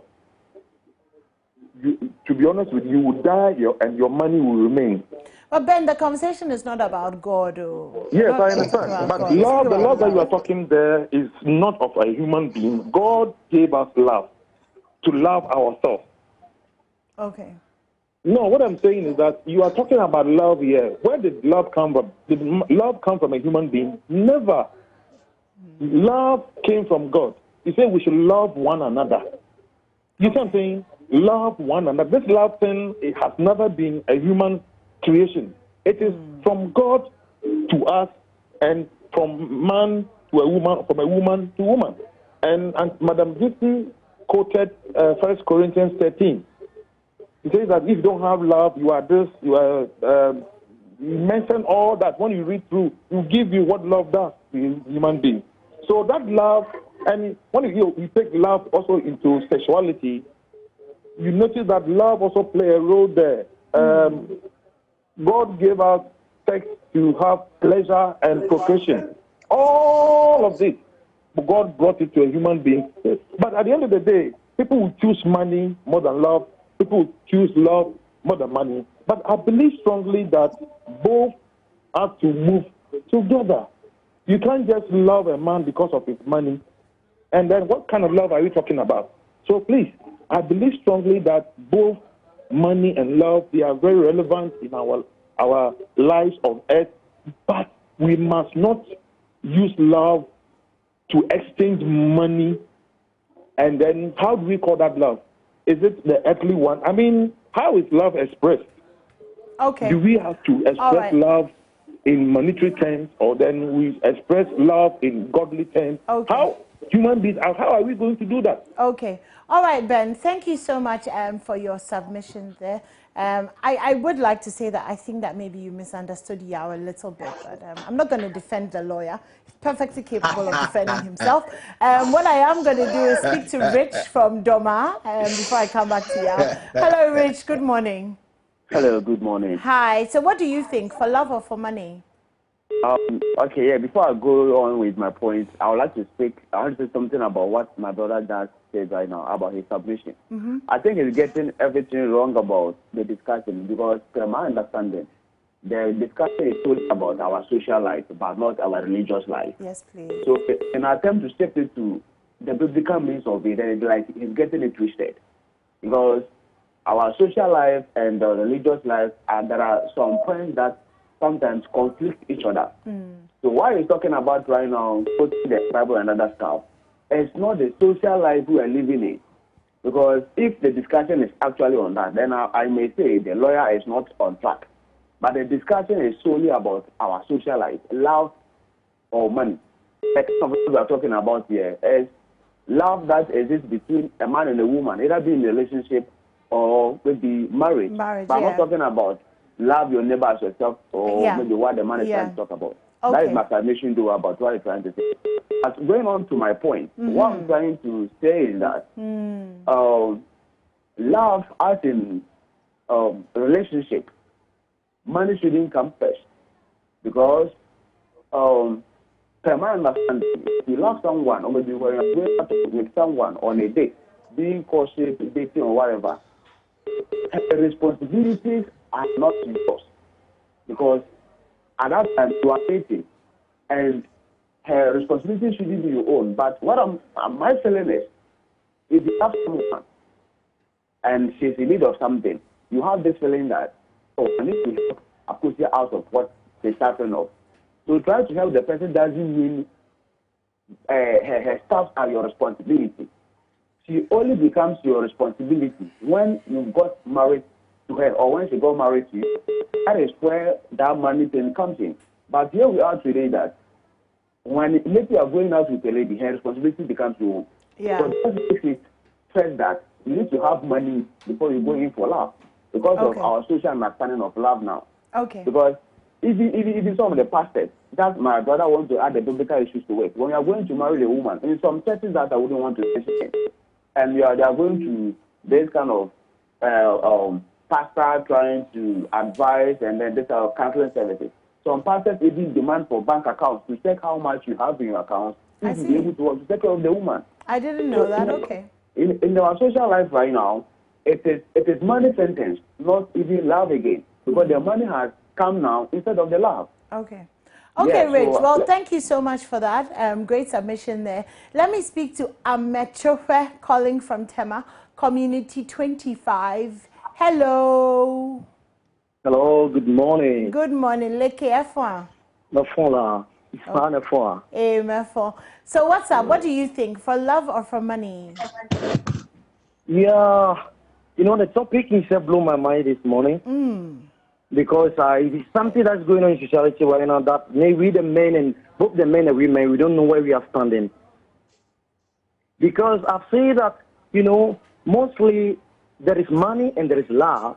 to be honest with you, you will die and your money will remain. But Ben, the conversation is not about God. Yes, I understand. But the love that you are talking there is not of a human being. God gave us love, to love ourselves. Okay. No, what I'm saying is that you are talking about love here. Where did love come from? Did love come from a human being? Never. Love came from God. He said we should love one another. You see what I'm saying? Love one another. This love thing, it has never been a human creation. It is from God to us and from man to a woman, from a woman to woman. And Madam Gissy quoted 1 Corinthians 13. He says that if you don't have love, you are this, you are... you mention all that. When you read through, you give you what love does to human beings. So that love, and when you take love also into sexuality, you notice that love also play a role there. God gave us sex to have pleasure and procreation. All of this, God brought it to a human being. But at the end of the day, people will choose money more than love. People will choose love more than money. But I believe strongly that both have to move together. You can't just love a man because of his money. And then what kind of love are we talking about? So please, I believe strongly that both money and love, they are very relevant in our lives on earth. But we must not use love to exchange money. And then how do we call that love? Is it the earthly one? I mean, how is love expressed? Okay. Do we have to express love in monetary terms, or then we express love in godly terms? Okay. How human beings, how are we going to do that? Okay. All right, Ben, thank you so much for your submission there. I would like to say that I think that maybe you misunderstood Yao a little bit, but I'm not going to defend the lawyer. He's perfectly capable of defending himself. What I am going to do is speak to Rich from Doma before I come back to Yao. Hello, Rich. Good morning. Hello, good morning. Hi. So what do you think, for love or for money? Okay, yeah, before I go on with my point, I would like to say something about what my brother just said right now about his submission. I think he's getting everything wrong about the discussion, because from my understanding, the discussion is solely about our social life, but not our religious life. Yes, please. So in an attempt to shift it to the biblical means of it, it's like he's getting it twisted. Because our social life and the religious life, and there are some points that sometimes conflict each other. So what he's talking about right now, putting the Bible and other stuff, it's not the social life we are living in. Because if the discussion is actually on that, then I may say the lawyer is not on track. But the discussion is solely about our social life, love or money. Like something we are talking about here is love that exists between a man and a woman, either be in a relationship or maybe marriage. But I'm not talking about love your neighbor as yourself, or maybe what the man is trying to talk about. That is my submission though about what I'm trying to say. But going on to my point, what I'm trying to say is that love as in relationship, money shouldn't come first. Because per my understanding, if you love someone, or maybe when you're going out with someone on a date, being cautious, dating or whatever, the responsibilities are not yours, because at that time you are dating, and her responsibility shouldn't be your own. But what my feeling is, if you have someone and she's in need of something, you have this feeling that, oh, I need to help Akosia out of what she's suffering of. So try to help the person doesn't mean her stuff are your responsibility. She only becomes your responsibility when you got married to her, or when she got married to you. That is where that money thing comes in. But here we are today that when maybe you are going out with a lady, her responsibility becomes your own. So that makes it said that you need to have money before you go in for love, because of our social understanding of love now. Because if some of the pastors, that my brother wants to add the biblical issues to it. When you are going to marry a woman, in some churches that I wouldn't want to mention, and they are going to this kind of pastor trying to advise, and then this are counseling services. Some pastors even demand for bank accounts to check how much you have in your account to be able to take care of the woman. I didn't know that. In our social life right now, it is money sentence, not even love again, because the money has come now instead of the love. Okay, Yeah, Rich. so, Well, thank you so much for that. Great submission there. Let me speak to Amechofe calling from Tema, Community 25. Hello. Hello, good morning. Good morning, Leke F1. So what's up? What do you think? For love or for money? Yeah, you know, the topic itself blew my mind this morning. Because it is something that's going on in society right now that maybe the men and both the men and women, we don't know where we are standing. Because I've said that, you know, mostly there is money and there is love.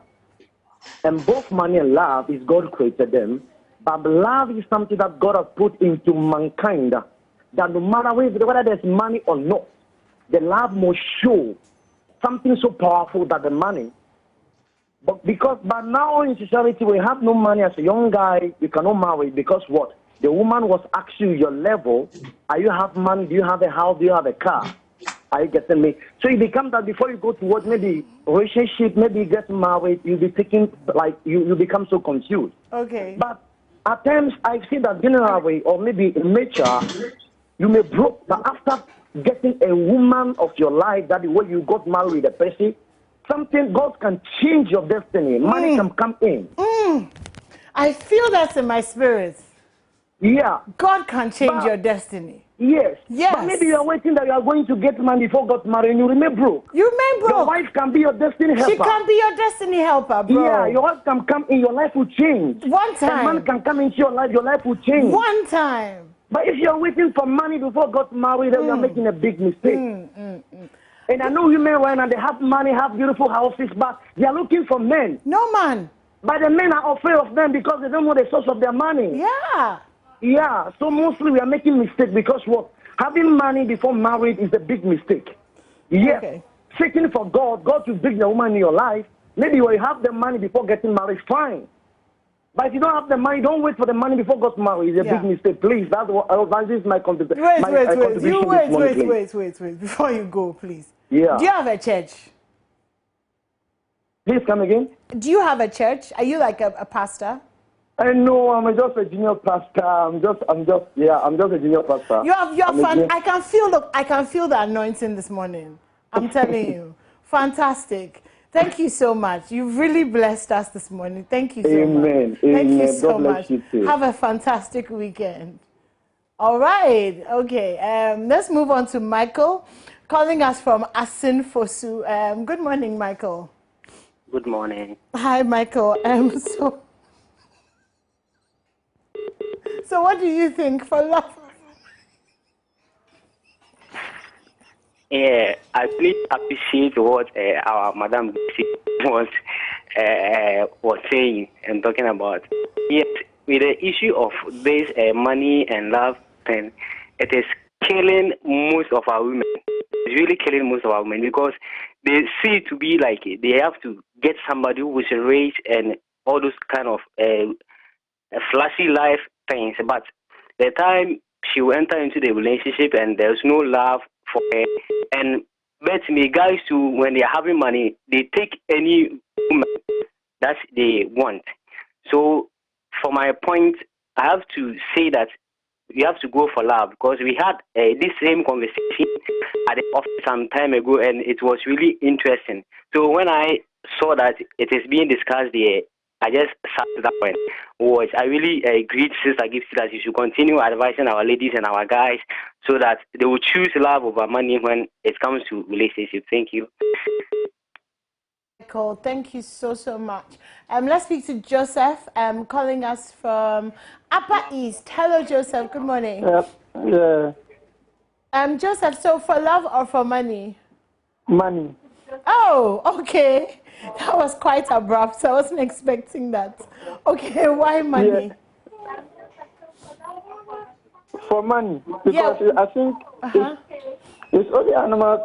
And both money and love is God created them. But love is something that God has put into mankind. That no matter whether there's money or not, the love must show something so powerful that the money. But now in society we have no money as a young guy, you cannot marry because what? The woman was asking your level. Are you have money? Do you have a house? Do you have a car? Are you getting me? So it becomes that before you go towards maybe relationship, maybe get married, you'll be thinking like you become so confused. Okay. But at times I see that generally or maybe in nature, you may broke, but after getting a woman of your life, that is where you got married with a person, something God can change your destiny. Money can come in. I feel that's in my spirit. Yeah. God can change your destiny. Yes. Yes. But maybe you are waiting that you are going to get money before God married and you remain broke. You remain broke. Your wife can be your destiny helper. She can be your destiny helper, bro. Yeah, your wife can come in, your life will change. One time. A man can come into your life will change. One time. But if you are waiting for money before God married, then you are making a big mistake. And I know women right now, they have money, have beautiful houses, but they are looking for men. No man. But the men are afraid of them because they don't know the source of their money. Yeah. Yeah, so mostly we are making mistakes because what? Having money before marriage is a big mistake. Yes, okay. Seeking for God will bring the woman in your life. Maybe when you have the money before getting married, fine. But if you don't have the money, don't wait for the money before God married. It's a big mistake. Please, that's this is my contribution. Wait. Before you go, please. Yeah. Do you have a church? Please come again. Do you have a church? Are you like a pastor? No, I'm just a junior pastor. I'm just a junior pastor. You're fun. I can feel the anointing this morning. I'm telling you. Fantastic. Thank you so much. You've really blessed us this morning. Thank you so much. Thank you so much. Have a fantastic weekend. All right. Okay. Let's move on to Michael, calling us from Asin Fosu. Good morning, Michael. Good morning. Hi, Michael. So what do you think for love? Yeah, I really appreciate what our Madam was saying and talking about. Yes, with the issue of this money and love thing, it is killing most of our women. It's really killing most of our women because they see it to be like they have to get somebody who is rich and all those kind of flashy life things. But the time she will enter into the relationship and there's no love for her, and bet me guys too, when they're having money, they take any woman that they want. So for my point, I have to say that you have to go for love because we had this same conversation at the office some time ago and it was really interesting. So when I saw that it is being discussed there, I just sat that point. I really agreed, Sister Gifty, that you should continue advising our ladies and our guys so that they will choose love over money when it comes to relationship. Thank you. Michael, thank you so much. Let's speak to Joseph, calling us from Upper East. Hello, Joseph. Good morning. Yeah. Joseph, so for love or for money? Money. Oh, okay. That was quite abrupt. So I wasn't expecting that. Okay, why money? Yeah. For money, because I think it's only animals.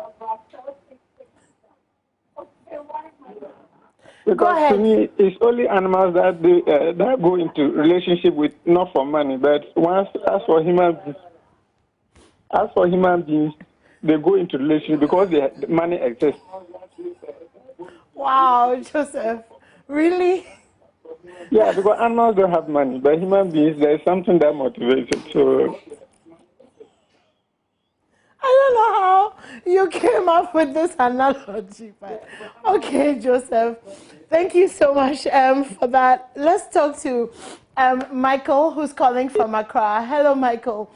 Because to me, it's only animals that that go into relationship with not for money, but as for human beings, they go into relationship because the money exists. Wow, Joseph, really? Yeah, because animals don't have money, but human beings, there's something that motivates it. So I don't don't know how you came up with this analogy, but okay, Joseph. Thank you so much for that. Let's talk to Michael, who's calling from Accra. Hello, Michael.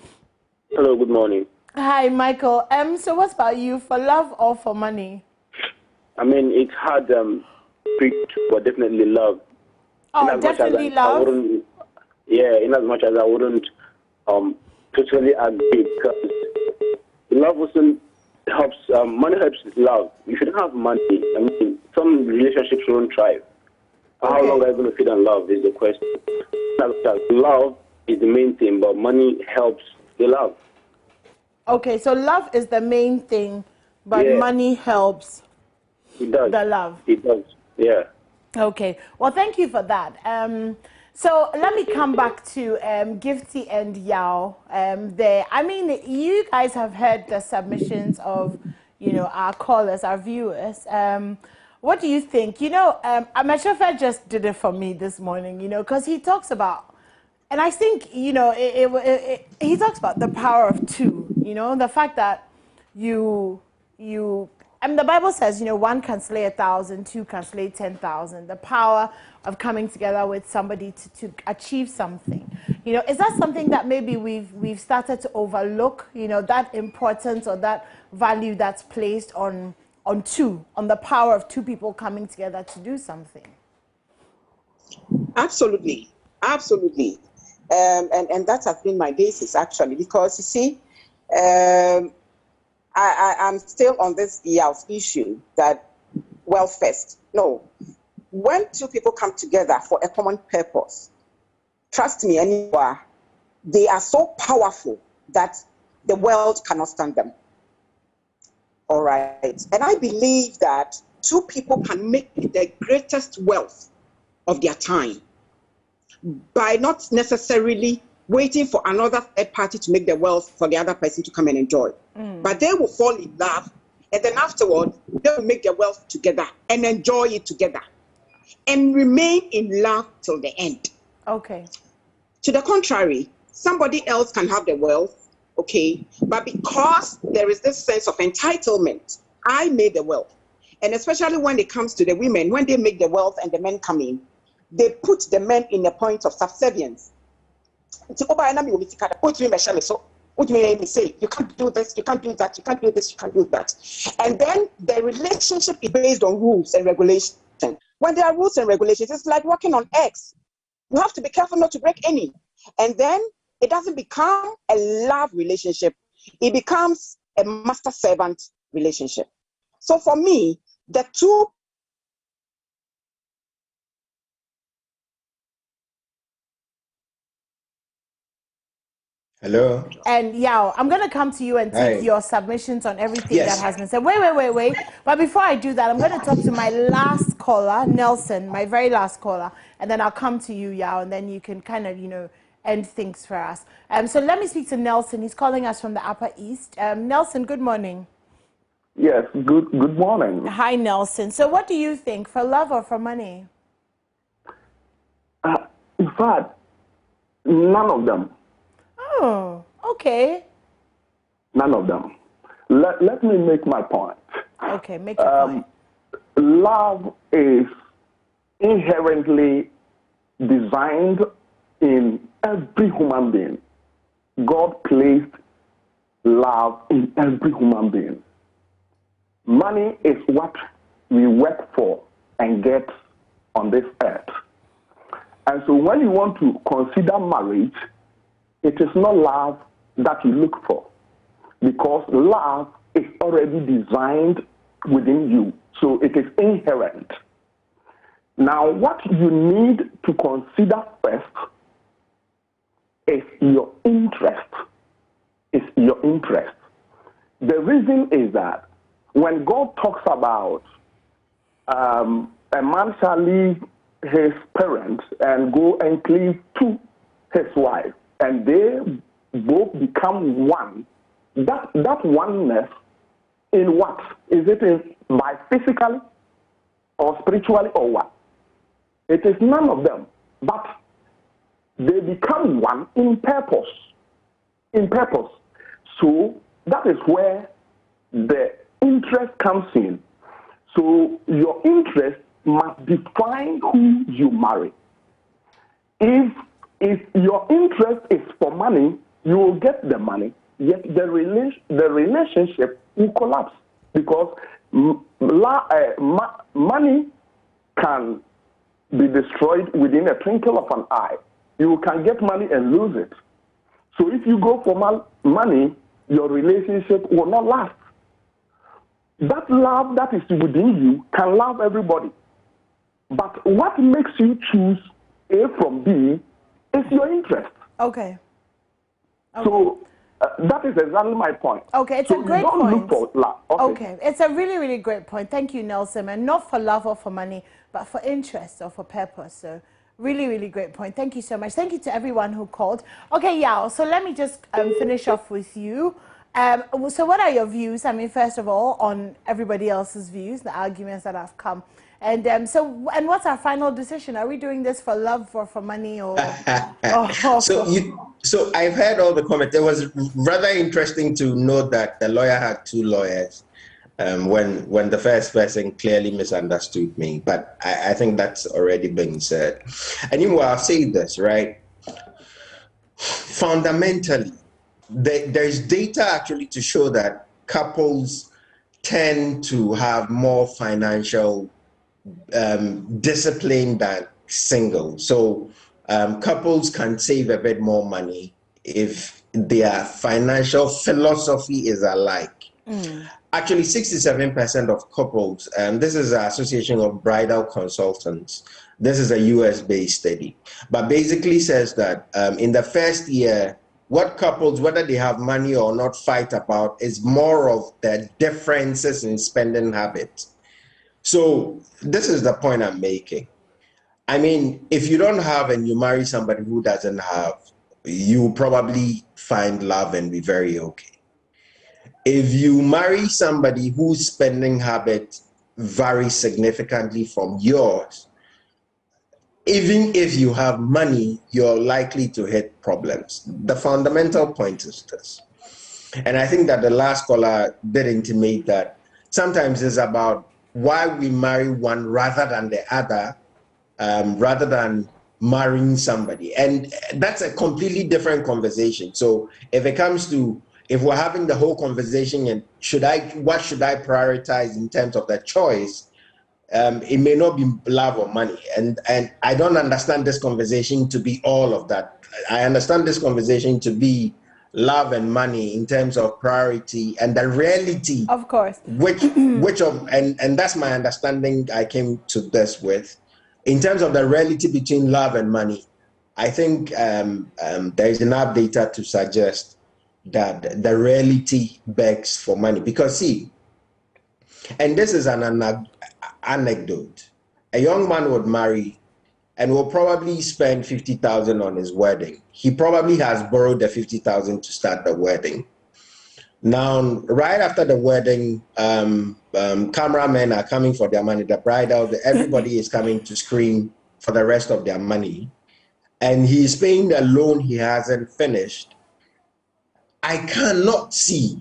Hello, good morning. Hi, Michael. So what's about you, for love or for money? I mean, it's hard to pick, but definitely love. Oh, definitely love? In as much as I wouldn't totally agree, because love also helps, money helps love. You should have money. I mean, some relationships won't thrive. How long are you going to feed on love is the question. Love is the main thing, but money helps the love. Okay, so love is the main thing, but money helps it does. The love. It does, yeah. Okay, well, thank you for that. So let me come back to Gifty and Yao. I mean, you guys have heard the submissions of, our callers, our viewers. What do you think? Amashofa just did it for me this morning, because he talks about, and I think, he talks about the power of two, the fact that the Bible says, one can slay 1,000, two can slay 10,000. The power of coming together with somebody to achieve something. Is that something that maybe we've started to overlook? That importance or that value that's placed on the power of two people coming together to do something. Absolutely, absolutely, and that has been my basis actually, because you see. I'm still on this issue that wealth first. No, when two people come together for a common purpose, trust me, anywhere, they are so powerful that the world cannot stand them. All right, and I believe that two people can make the greatest wealth of their time by not necessarily waiting for another third party to make the wealth for the other person to come and enjoy. But they will fall in love, and then afterward, they will make their wealth together and enjoy it together and remain in love till the end. Okay. To the contrary, somebody else can have the wealth, okay, but because there is this sense of entitlement, I made the wealth. And especially when it comes to the women, when they make the wealth and the men come in, they put the men in a point of subservience. What do you mean? Say you can't do this, you can't do that, you can't do this, you can't do that. And then the relationship is based on rules and regulations. When there are rules and regulations, it's like walking on eggs. You have to be careful not to break any. And then it doesn't become a love relationship. It becomes a master-servant relationship. So for me, the two Hello. And Yao, I'm going to come to you and take your submissions on everything that has been said. Wait. But before I do that, I'm going to talk to my last caller, Nelson, my very last caller. And then I'll come to you, Yao, and then you can kind of, end things for us. So let me speak to Nelson. He's calling us from the Upper East. Nelson, good morning. Yes, good morning. Hi, Nelson. So what do you think, for love or for money? In fact, none of them. Oh, okay. None of them. Let me make my point. Okay, make your point. Love is inherently designed in every human being. God placed love in every human being. Money is what we work for and get on this earth. And so when you want to consider marriage, it is not love that you look for, because love is already designed within you, so it is inherent. Now, what you need to consider first is your interest. The reason is that when God talks about a man shall leave his parents and go and cleave to his wife, and they both become one, that oneness in what? Is it by physically or spiritually or what? It is none of them, but they become one in purpose. So that is where the interest comes in. So your interest must define who you marry. If your interest is for money, you will get the money, yet the relationship will collapse because money can be destroyed within a twinkle of an eye. You can get money and lose it. So if you go for money, your relationship will not last. That love that is within you can love everybody. But what makes you choose A from B is your interest. Okay. So that is exactly my point. Okay, it's so a great you don't point. Look for love. Okay, it's a really, really great point. Thank you, Nelson. And not for love or for money, but for interest or for purpose. So really, really great point. Thank you so much. Thank you to everyone who called. Okay, Yao, so let me just finish off with you. So what are your views, I mean, first of all, on everybody else's views, the arguments that have come? And and what's our final decision? Are we doing this for love or for money or? So I've heard all the comments. It was rather interesting to note that the lawyer had two lawyers when the first person clearly misunderstood me. But I think that's already been said. Anyway, I'll say this, right? Fundamentally, there's data actually to show that couples tend to have more financial discipline than single. So couples can save a bit more money if their financial philosophy is alike. Actually, 67% of couples, and this is the Association of Bridal Consultants, this is a US-based study, but basically says that in the first year, what couples, whether they have money or not, fight about is more of the differences in spending habits. So this is the point I'm making. I mean, if you don't have and you marry somebody who doesn't have, you probably find love and be very okay. If you marry somebody whose spending habit varies significantly from yours, even if you have money, you're likely to hit problems. The fundamental point is this. And I think that the last caller did intimate that sometimes it's about why we marry one rather than the other, rather than marrying somebody. And that's a completely different conversation. So if it comes to, if we're having the whole conversation and what should I prioritize in terms of the choice, it may not be love or money. And I don't understand this conversation to be all of that. I understand this conversation to be love and money in terms of priority and the reality. Of course. And that's my understanding I came to this with. In terms of the reality between love and money, I think there is enough data to suggest that the reality begs for money. Because see, and this is an anecdote. A young man would marry and will probably spend 50,000 on his wedding. He probably has borrowed the 50,000 to start the wedding. Now, right after the wedding, cameramen are coming for their money. The bridal, everybody is coming to scream for the rest of their money. And he's paying the loan he hasn't finished. I cannot see.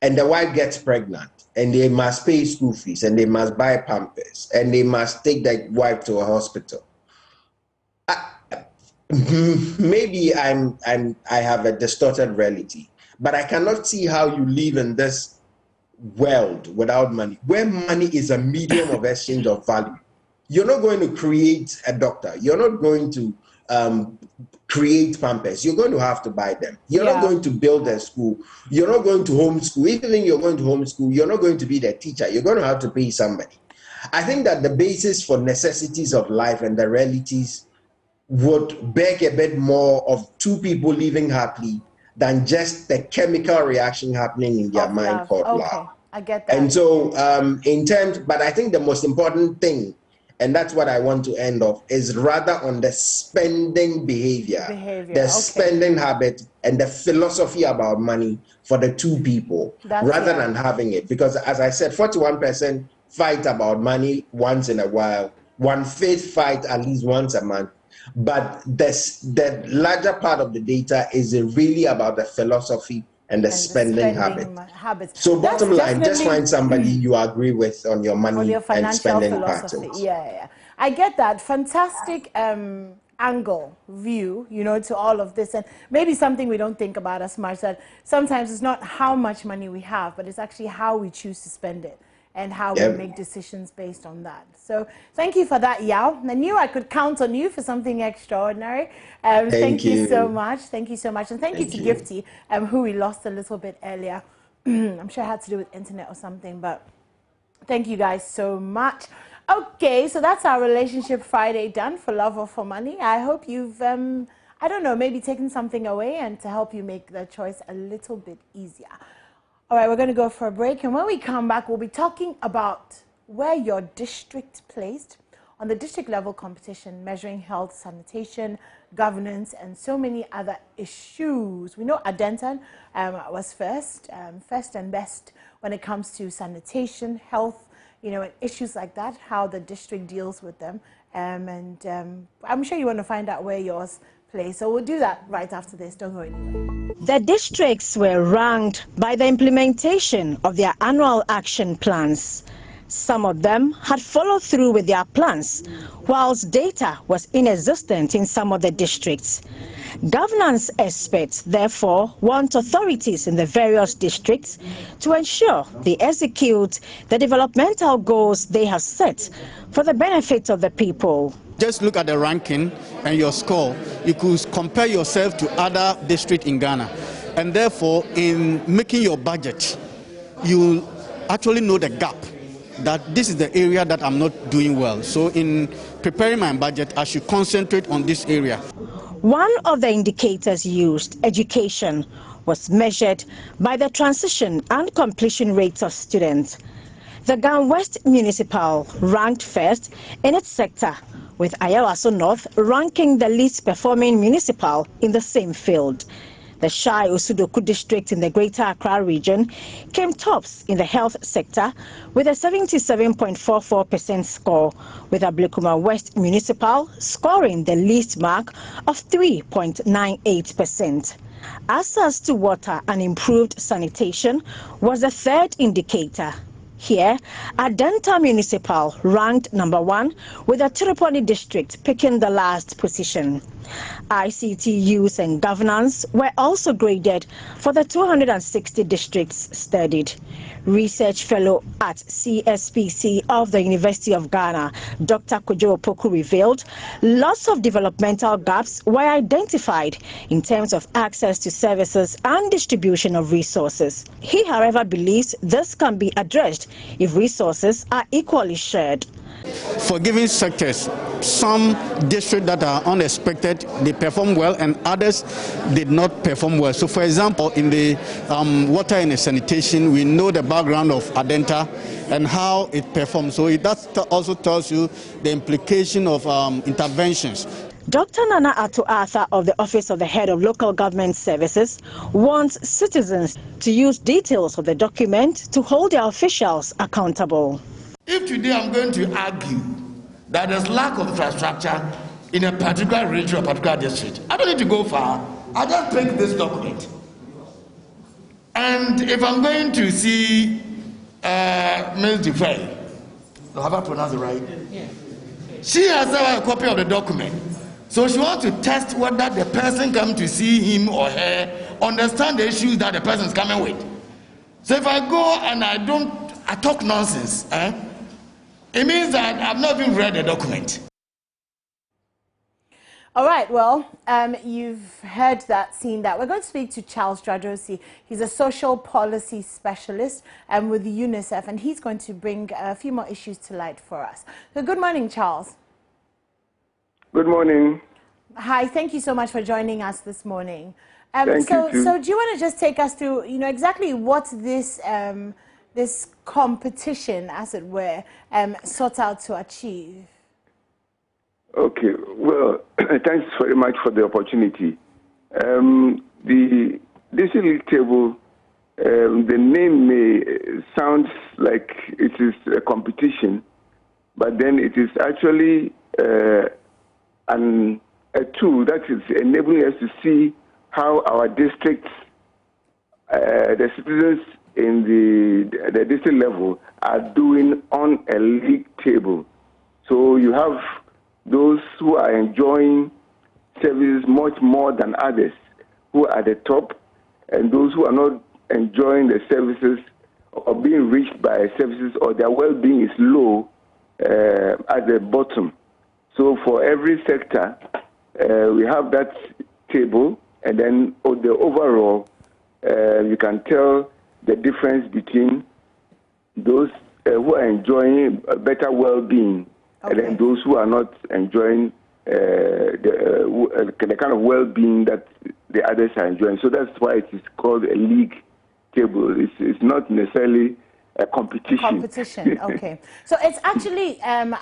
And the wife gets pregnant. And they must pay school fees, and they must buy Pampers, and they must take the wife to a hospital. Maybe I have a distorted reality, but I cannot see how you live in this world without money, where money is a medium of exchange of value. You're not going to create a doctor. You're not going to create Pampers. You're going to have to buy them. You're not going to build a school. You're not going to homeschool. Even if you're going to homeschool, you're not going to be the teacher. You're going to have to pay somebody. I think that the basis for necessities of life and the realities would beg a bit more of two people living happily than just the chemical reaction happening in their mind called love. I get that. And so but I think the most important thing, and that's what I want to end off, is rather on the spending behavior, the spending habit, and the philosophy about money for the two people, rather than having it. Because as I said, 41% fight about money once in a while, 1/5 fight at least once a month. But the larger part of the data is really about the philosophy and the spending habits. So That's bottom line, just definitely- find somebody you agree with on your money on your and financial spending philosophy. patterns. Yeah. I get that. Fantastic angle, view, to all of this. And maybe something we don't think about as much, that sometimes it's not how much money we have, but it's actually how we choose to spend it and how we make decisions based on that. So thank you for that, Yao. I knew I could count on you for something extraordinary. Thank you so much. Thank you so much. And thank you to Gifty, who we lost a little bit earlier. I'm sure it had to do with internet or something, but thank you guys so much. Okay, so that's our Relationship Friday done, for love or for money. I hope you've, I don't know, maybe taken something away and to help you make the choice a little bit easier. All right, we're going to go for a break. And when we come back, we'll be talking about where your district placed on the district level competition, measuring health, sanitation, governance, and so many other issues. We know Adentan was first and best when it comes to sanitation, health, and issues like that, how the district deals with them. I'm sure you want to find out where yours plays. So we'll do that right after this. Don't go anywhere. The districts were ranked by the implementation of their annual action plans. Some of them had followed through with their plans, whilst data was inexistent in some of the districts. Governance experts, therefore, want authorities in the various districts to ensure they execute the developmental goals they have set for the benefit of the people. Just look at the ranking and your score. You could compare yourself to other districts in Ghana. And therefore, in making your budget, you actually know the gap, that this is the area that I'm not doing well. So in preparing my budget, I should concentrate on this area. One of the indicators used, education, was measured by the transition and completion rates of students. The Gan West Municipal ranked first in its sector, with Ayawaso North ranking the least performing municipal in the same field. The Shai Osudoku district in the Greater Accra region came tops in the health sector with a 77.44% score, with Ablekuma West Municipal scoring the least mark of 3.98%. Access to water and improved sanitation was the third indicator. Here, Adenta Municipal ranked number 1, with the Tiripoli district picking the last position. ICT use and governance were also graded for the 260 districts studied. Research fellow at CSPC of the University of Ghana, Dr. Kojo Opoku, revealed lots of developmental gaps were identified in terms of access to services and distribution of resources. He, however, believes this can be addressed if resources are equally shared. For given sectors, some districts that are unexpected, they perform well, and others did not perform well. So for example, in the water and sanitation, we know the background of Adenta and how it performs. So that also tells you the implication of interventions. Dr. Nana Attoh Arthur of the Office of the Head of Local Government Services wants citizens to use details of the document to hold their officials accountable. If today I'm going to argue that there's lack of infrastructure in a particular region or particular district, I don't need to go far. I just pick this document. And if I'm going to see Ms. Dufay, have I pronounced it right? Yeah. She has a copy of the document. So she wants to test whether the person coming to see him or her understand the issues that the person is coming with. So if I go and I talk nonsense, it means that I've not even read the document. All right, well, you've heard that, seen that. We're going to speak to Charles Dradosi. He's a social policy specialist with UNICEF, and he's going to bring a few more issues to light for us. So good morning, Charles. Good morning. Hi, thank you so much for joining us this morning. Thank you too. So do you want to just take us through, exactly what this this competition, as it were, sought out to achieve? Okay, well, thanks very much for the opportunity. The district league table, the name may sound like it is a competition, but then it is actually a tool that is enabling us to see how our districts the citizens in the district level are doing on a league table. So you have those who are enjoying services much more than others who are at the top, and those who are not enjoying the services or being reached by services, or their well-being is low at the bottom. So for every sector, we have that table, and then the overall, you can tell the difference between those who are enjoying a better well-being, and then those who are not enjoying the kind of well-being that the others are enjoying. So that's why it is called a league table. It's not necessarily a competition. Competition, okay. So it's actually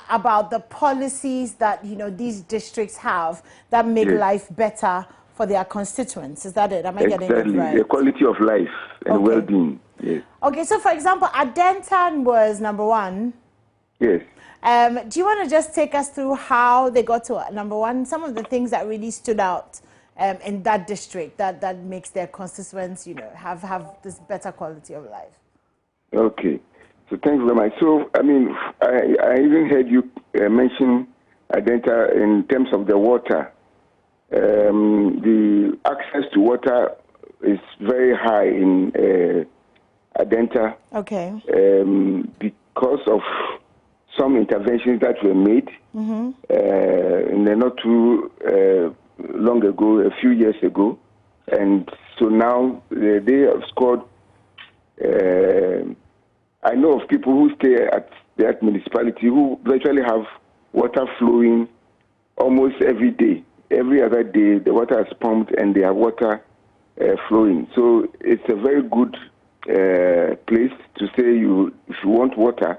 about the policies that these districts have that make life better for their constituents. Is that it? Am I getting it right? The quality of life and well-being. Yes. Okay, so for example, Adentan was number 1. Yes. Do you want to just take us through how they got to number 1? Some of the things that really stood out in that district that makes their constituents, have this better quality of life. Okay. So thank you very much. So, I mean, I even heard you mention Adenta in terms of the water. The access to water is very high in Adenta. Okay. Because of some interventions that were made in the not too long ago, a few years ago. And so now they have scored. I know of people who stay at that municipality who virtually have water flowing almost every day. Every other day, the water is pumped and they have water flowing. So it's a very good place to say if you want water.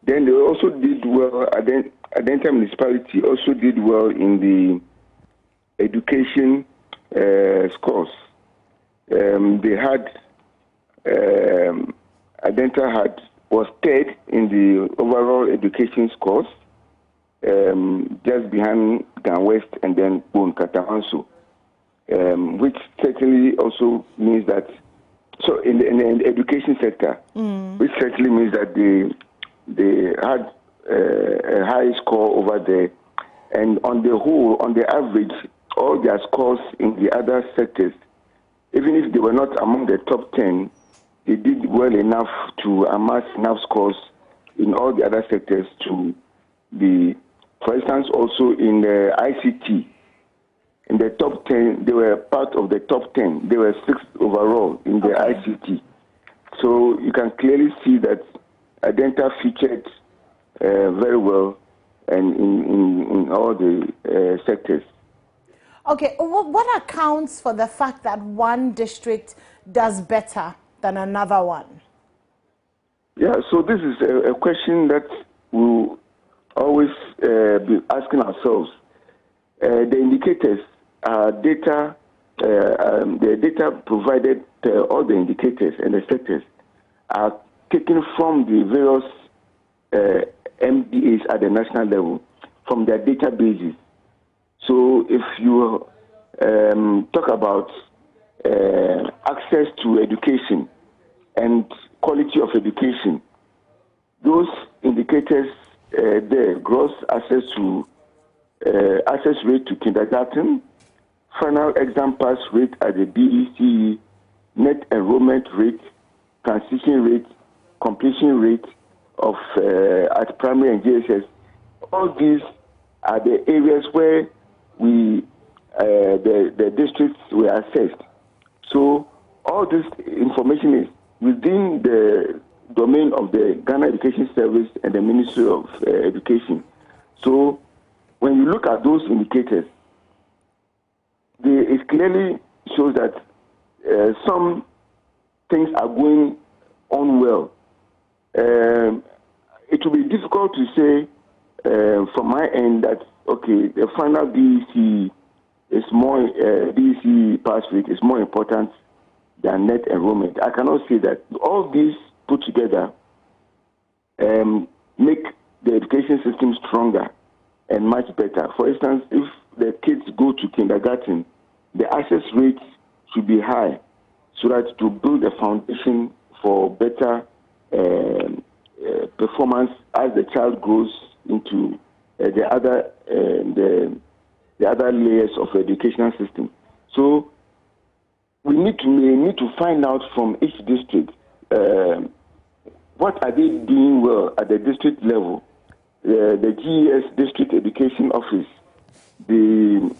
Then they also did well. Adenta municipality also did well in the education scores. They had Adenta was third in the overall education scores, just behind Gan West and then Bon Katamanso, which certainly also means that. So in the education sector, which certainly means that they had a high score over there, and on the whole, on the average, all their scores in the other sectors, even if they were not among the top 10, they did well enough to amass enough scores in all the other sectors to be, for instance, also in the ICT. In the top 10, they were part of the top 10. They were 6th overall in the ICT. So you can clearly see that Adenta featured very well and in all the sectors. Okay, what accounts for the fact that one district does better than another one? Yeah, so this is a question that we'll always be asking ourselves. The indicators are data, the data provided, all the indicators and the sectors are taken from the various MDAs at the national level, from their databases. So if you talk about access to education and quality of education, those indicators there, gross access rate to kindergarten, final exam pass rate at the BECE, net enrollment rate, transition rate, completion rate of at primary and JSS. All these are the areas where the districts were assessed. So all this information is within the domain of the Ghana Education Service and the Ministry of Education. So when you look at those indicators, it clearly shows that some things are going on well. It will be difficult to say from my end that, okay, the final BEC is more, BEC pass rate is more important than net enrollment. I cannot say that. All these put together make the education system stronger and much better. For instance, if the kids go to kindergarten, the access rate should be high. so that to build a foundation for better performance as the child grows into the other layers of the educational system. So we need to find out from each district what are they doing well at the district level. The GES District Education Office, the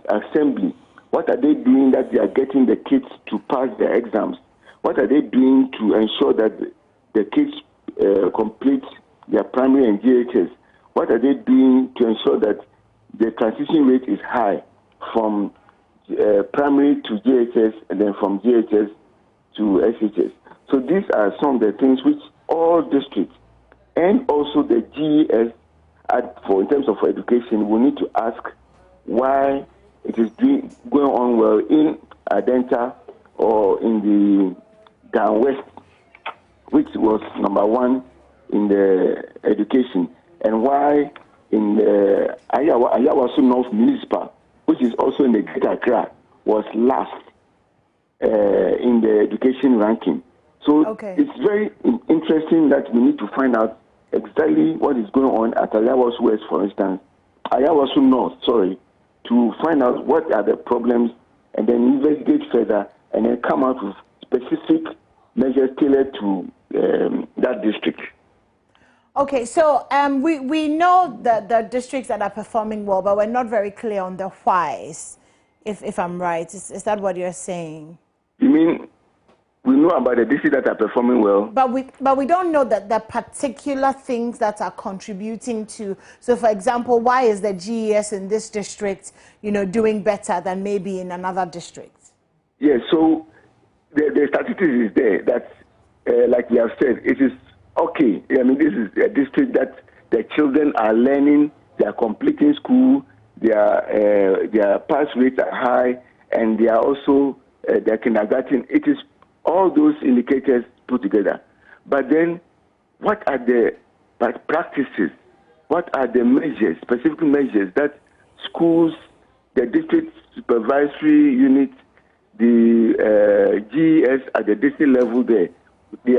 assembly, what are they doing that they are getting the kids to pass their exams? What are they doing to ensure that the kids complete their primary and GHS? What are they doing to ensure that the transition rate is high from primary to GHS and then from GHS to SHS? So these are some of the things which all districts and also the GES, in terms of education, we need to ask why it is going on well in Adenta or in the Down West, which was number one in the education, and why in the Ayawaso North Municipal, which is also in the Greater Accra, was last in the education ranking. So it's very interesting that we need to find out exactly what is going on at Ayawaso West, for instance, Ayawaso North, to find out what are the problems and then investigate further and then come out with specific measures tailored to that district. Okay, so we know that the districts that are performing well, but we're not very clear on the whys, if I'm right. Is that what you're saying? You mean we know about the districts that are performing well? But we don't know that the particular things that are contributing to. So, for example, why is the GES in this district, doing better than maybe in another district? Yes, so the statistics is there that, like we have said, it is okay. I mean, this is a district that the children are learning, they are completing school, their pass rates are high, and they are also their kindergarten. It is all those indicators put together. But then, what are the practices? What are the measures, specific measures that schools, the district supervisory unit, the GES at the district level there,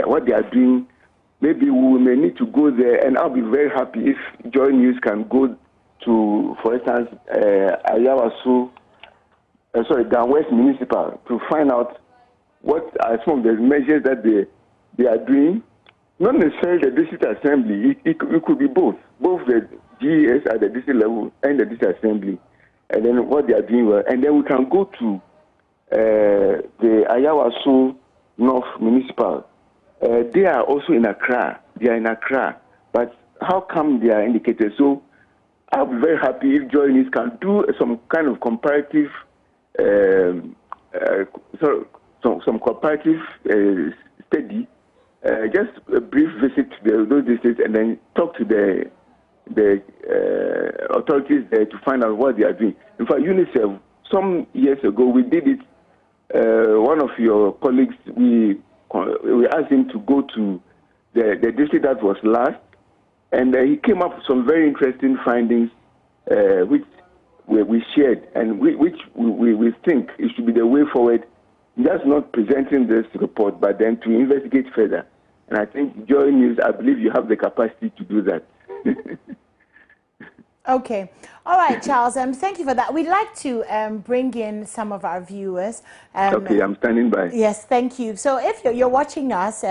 what they are doing? Maybe we may need to go there, and I'll be very happy if Joy News can go to, for instance, Down West Municipal to find out what are some of the measures that they are doing. Not necessarily the district assembly. It could be both the GES at the district level and the district assembly, and then what they are doing well. And then we can go to the Ayawaso North Municipal. They are also in Accra. They are in Accra. But how come they are indicated? So I'll be very happy if Joy News can do some kind of comparative some comparative study, just a brief visit to those districts and then talk to the authorities there to find out what they are doing. In fact, UNICEF, some years ago, we did it. One of your colleagues, we asked him to go to the district that was last, and he came up with some very interesting findings, which we shared, and which we think it should be the way forward. Just not presenting this report, but then to investigate further. And I think Joy News, I believe you have the capacity to do that. Okay. All right, Charles. Thank you for that. We'd like to bring in some of our viewers. Okay, I'm standing by. Yes, thank you. So if you're watching us,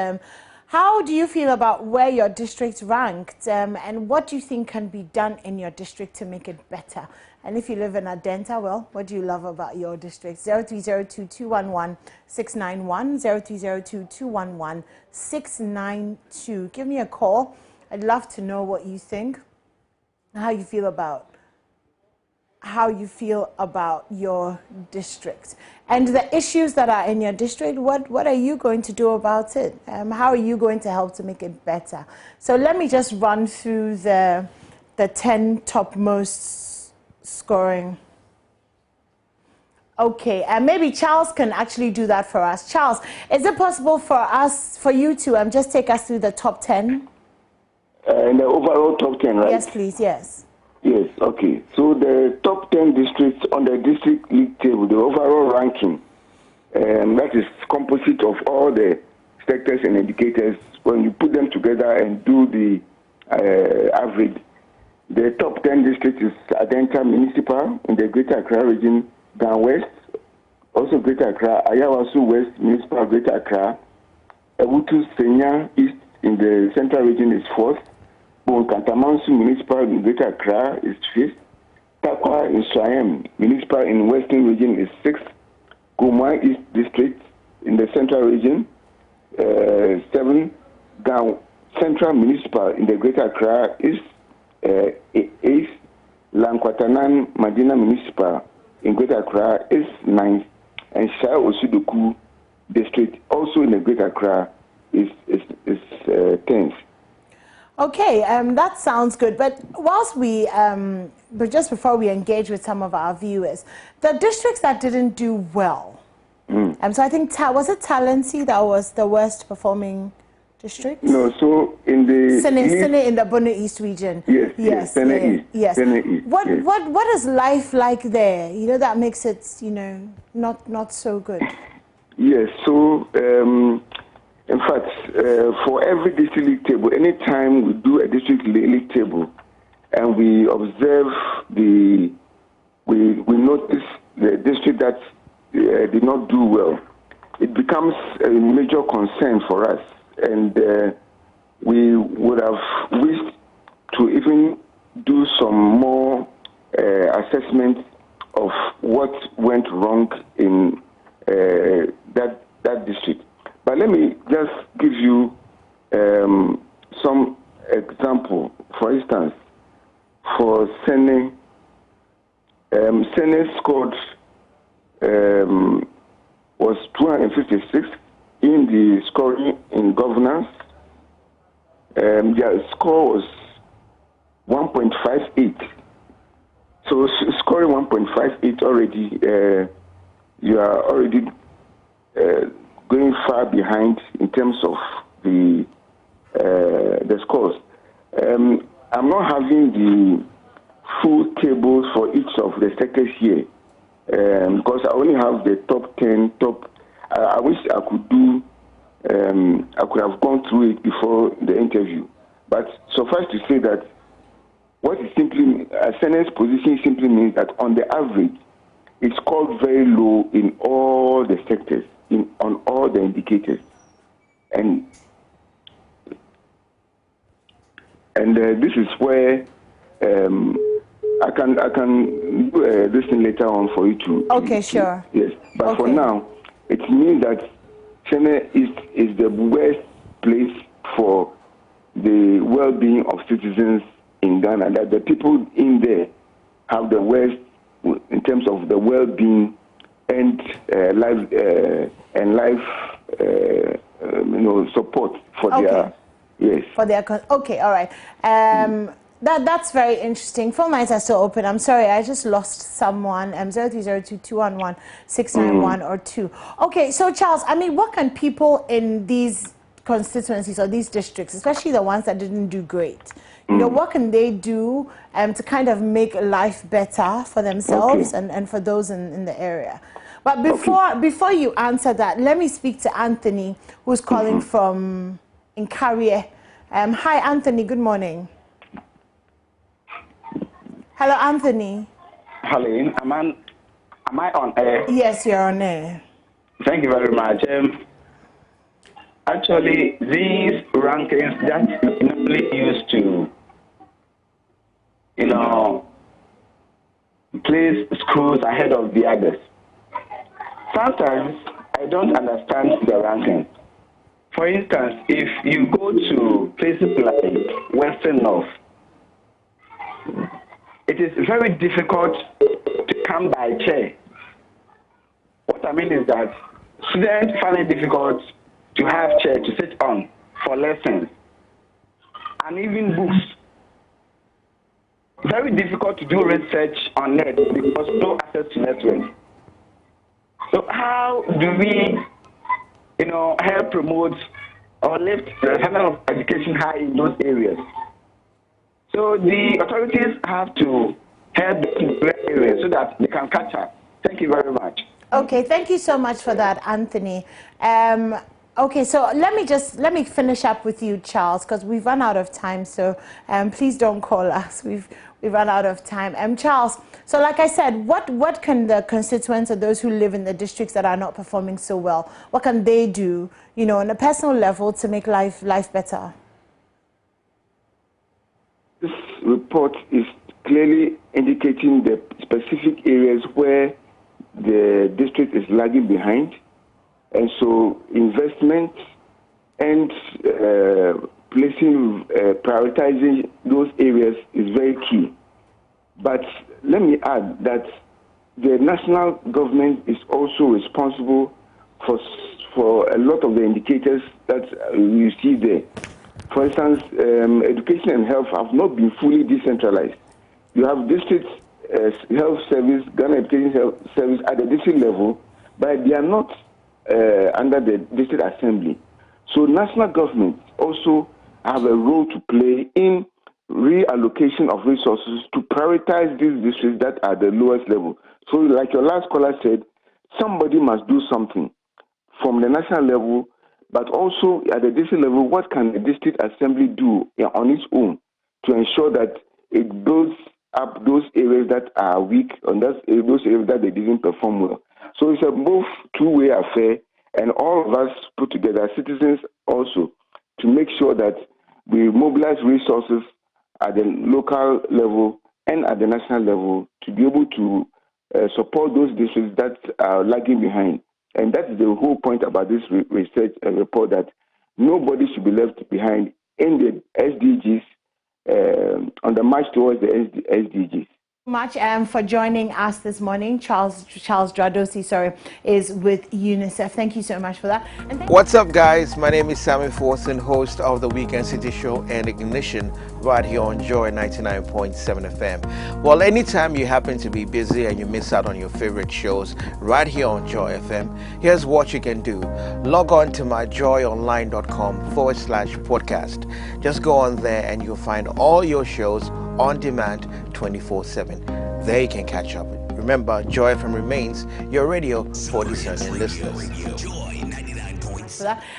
how do you feel about where your district ranked, and what do you think can be done in your district to make it better? And if you live in Adenta, well, what do you love about your district? 0302-211-691, 0302-211-692. Give me a call. I'd love to know what you think, how you feel about your district and the issues that are in your district. What are you going to do about it? How are you going to help to make it better? So let me just run through the 10 topmost scoring. Okay, and maybe Charles can actually do that for us. Charles, is it possible for you to just take us through the top 10? In the overall top 10, right? Yes, please, yes. Yes, okay. So the top 10 districts on the district league table, the overall ranking, that is composite of all the sectors and educators. When you put them together and do the average, the top 10 districts is Adenta Municipal in the Greater Accra region, Down West, also Greater Accra, Ayawasu West Municipal, Greater Accra, Ewutu Senya East in the Central region is 4th, Kantamansu Municipal in Greater Accra is 5th, Takwa in Siam Municipal in Western region is 6th, Gumwa East District in the Central region, 7th, Down Central Municipal in the Greater Accra is 8th, Lankwatanan Madina Municipal in Greater Accra is 9th, and Shai Osudoku District also in the Greater Accra is 10th. Okay, that sounds good. But whilst we, but just before we engage with some of our viewers, the districts that didn't do well. So I think was it Talensi that was the worst performing district? No, so in the Sene in the Bono East region. Yes. What is life like there? You know, that makes it, you know, not so good. Yes. So in fact, for every district league table, anytime we do a district league table and we observe we notice the district that did not do well, it becomes a major concern for us, and we would have wished to even do some more assessment of what went wrong in that district. But let me just give you some example. For instance, for Sene, Sene scored was 256 in the scoring in governance. Their score was 1.58. So scoring 1.58 already, you are already going far behind in terms of the scores. I'm not having the full tables for each of the sectors here because I only have the top 10. I wish I could do. I could have gone through it before the interview, but suffice to say that what is simply Senate's position simply means that on the average, it's scored very low in all the sectors, on all the indicators, and this is where I can do this thing later on for you to. Okay, sure. Yes, but for now, it means that Senate is the worst place for the well-being of citizens in Ghana. That the people in there have the worst in terms of the well-being and life support for their for their okay, all right. That's very interesting. Phone lines are still open. I'm sorry, I just lost someone. 0302-211-691 or 2. Okay, so Charles, I mean, what can people in these constituencies or these districts, especially the ones that didn't do great, you know, what can they do to kind of make life better for themselves and for those in the area? But before you answer that, let me speak to Anthony, who's calling from Inkarie. Hi, Anthony. Good morning. Hello, Anthony. Hello, am I on air? Yes, you're on air. Thank you very much. Actually, these rankings that we normally use to, place schools ahead of the others. Sometimes I don't understand the ranking. For instance, if you go to places like Western North, it is very difficult to come by chair. What I mean is that students find it difficult to have chair to sit on for lessons and even books. Very difficult to do research on net because no access to network. So how do we, help promote or lift the level of education high in those areas? So the authorities have to help in the areas so that they can catch up. Thank you very much. Okay, thank you so much for that, Anthony. Okay, so let me finish up with you, Charles, because we've run out of time. So please don't call us. We've run out of time. Charles, so like I said, what can the constituents or those who live in the districts that are not performing so well, what can they do, you know, on a personal level to make life better? This report is clearly indicating the specific areas where the district is lagging behind, and so investment and prioritizing those areas is very key. But let me add that the national government is also responsible for a lot of the indicators that you see there. For instance, education and health have not been fully decentralized. You have district health service, Ghana Education Health Service at the district level, but they are not under the district assembly. So national governments also have a role to play in reallocation of resources to prioritize these districts that are the lowest level. So like your last caller said, somebody must do something from the national level, but also at the district level, what can the district assembly do on its own to ensure that it builds up those areas that are weak and those areas that they didn't perform well. So it's a both two-way affair, and all of us put together, citizens also, to make sure that we mobilize resources at the local level and at the national level to be able to support those districts that are lagging behind. And that's the whole point about this research report, that nobody should be left behind in the SDGs, on the march towards the SDGs. Much for joining us this morning. Charles Dradosi, is with UNICEF. Thank you so much for that. What's up, guys? My name is Sammy Forson, host of the Weekend City Show and Ignition right here on Joy 99.7 FM. Well, anytime you happen to be busy and you miss out on your favorite shows right here on Joy FM, here's what you can do. Log on to myjoyonline.com/podcast. Just go on there and you'll find all your shows on demand 24/7. There you can catch up. Remember, Joy FM remains your radio for discerning listeners.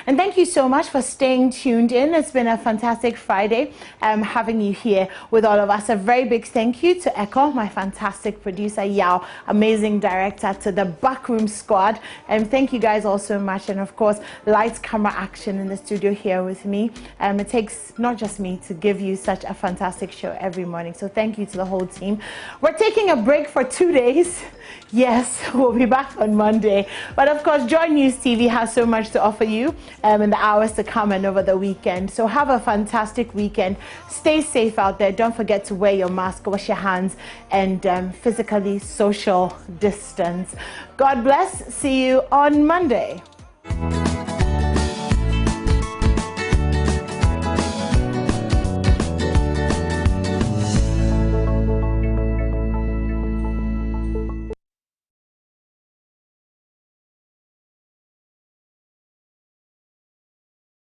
And thank you so much for staying tuned in. It's been a fantastic Friday having you here with all of us. A very big thank you to Echo, my fantastic producer, Yao, amazing director, to the backroom squad. And thank you guys all so much. And of course, lights, camera, action in the studio here with me. It takes not just me to give you such a fantastic show every morning. So thank you to the whole team. We're taking a break for 2 days. Yes, we'll be back on Monday. But of course, Joy News TV has so much to offer you in the hours to come and over the weekend. So have a fantastic weekend. Stay safe out there. Don't forget to wear your mask, wash your hands, and physically social distance. God bless. See you on Monday.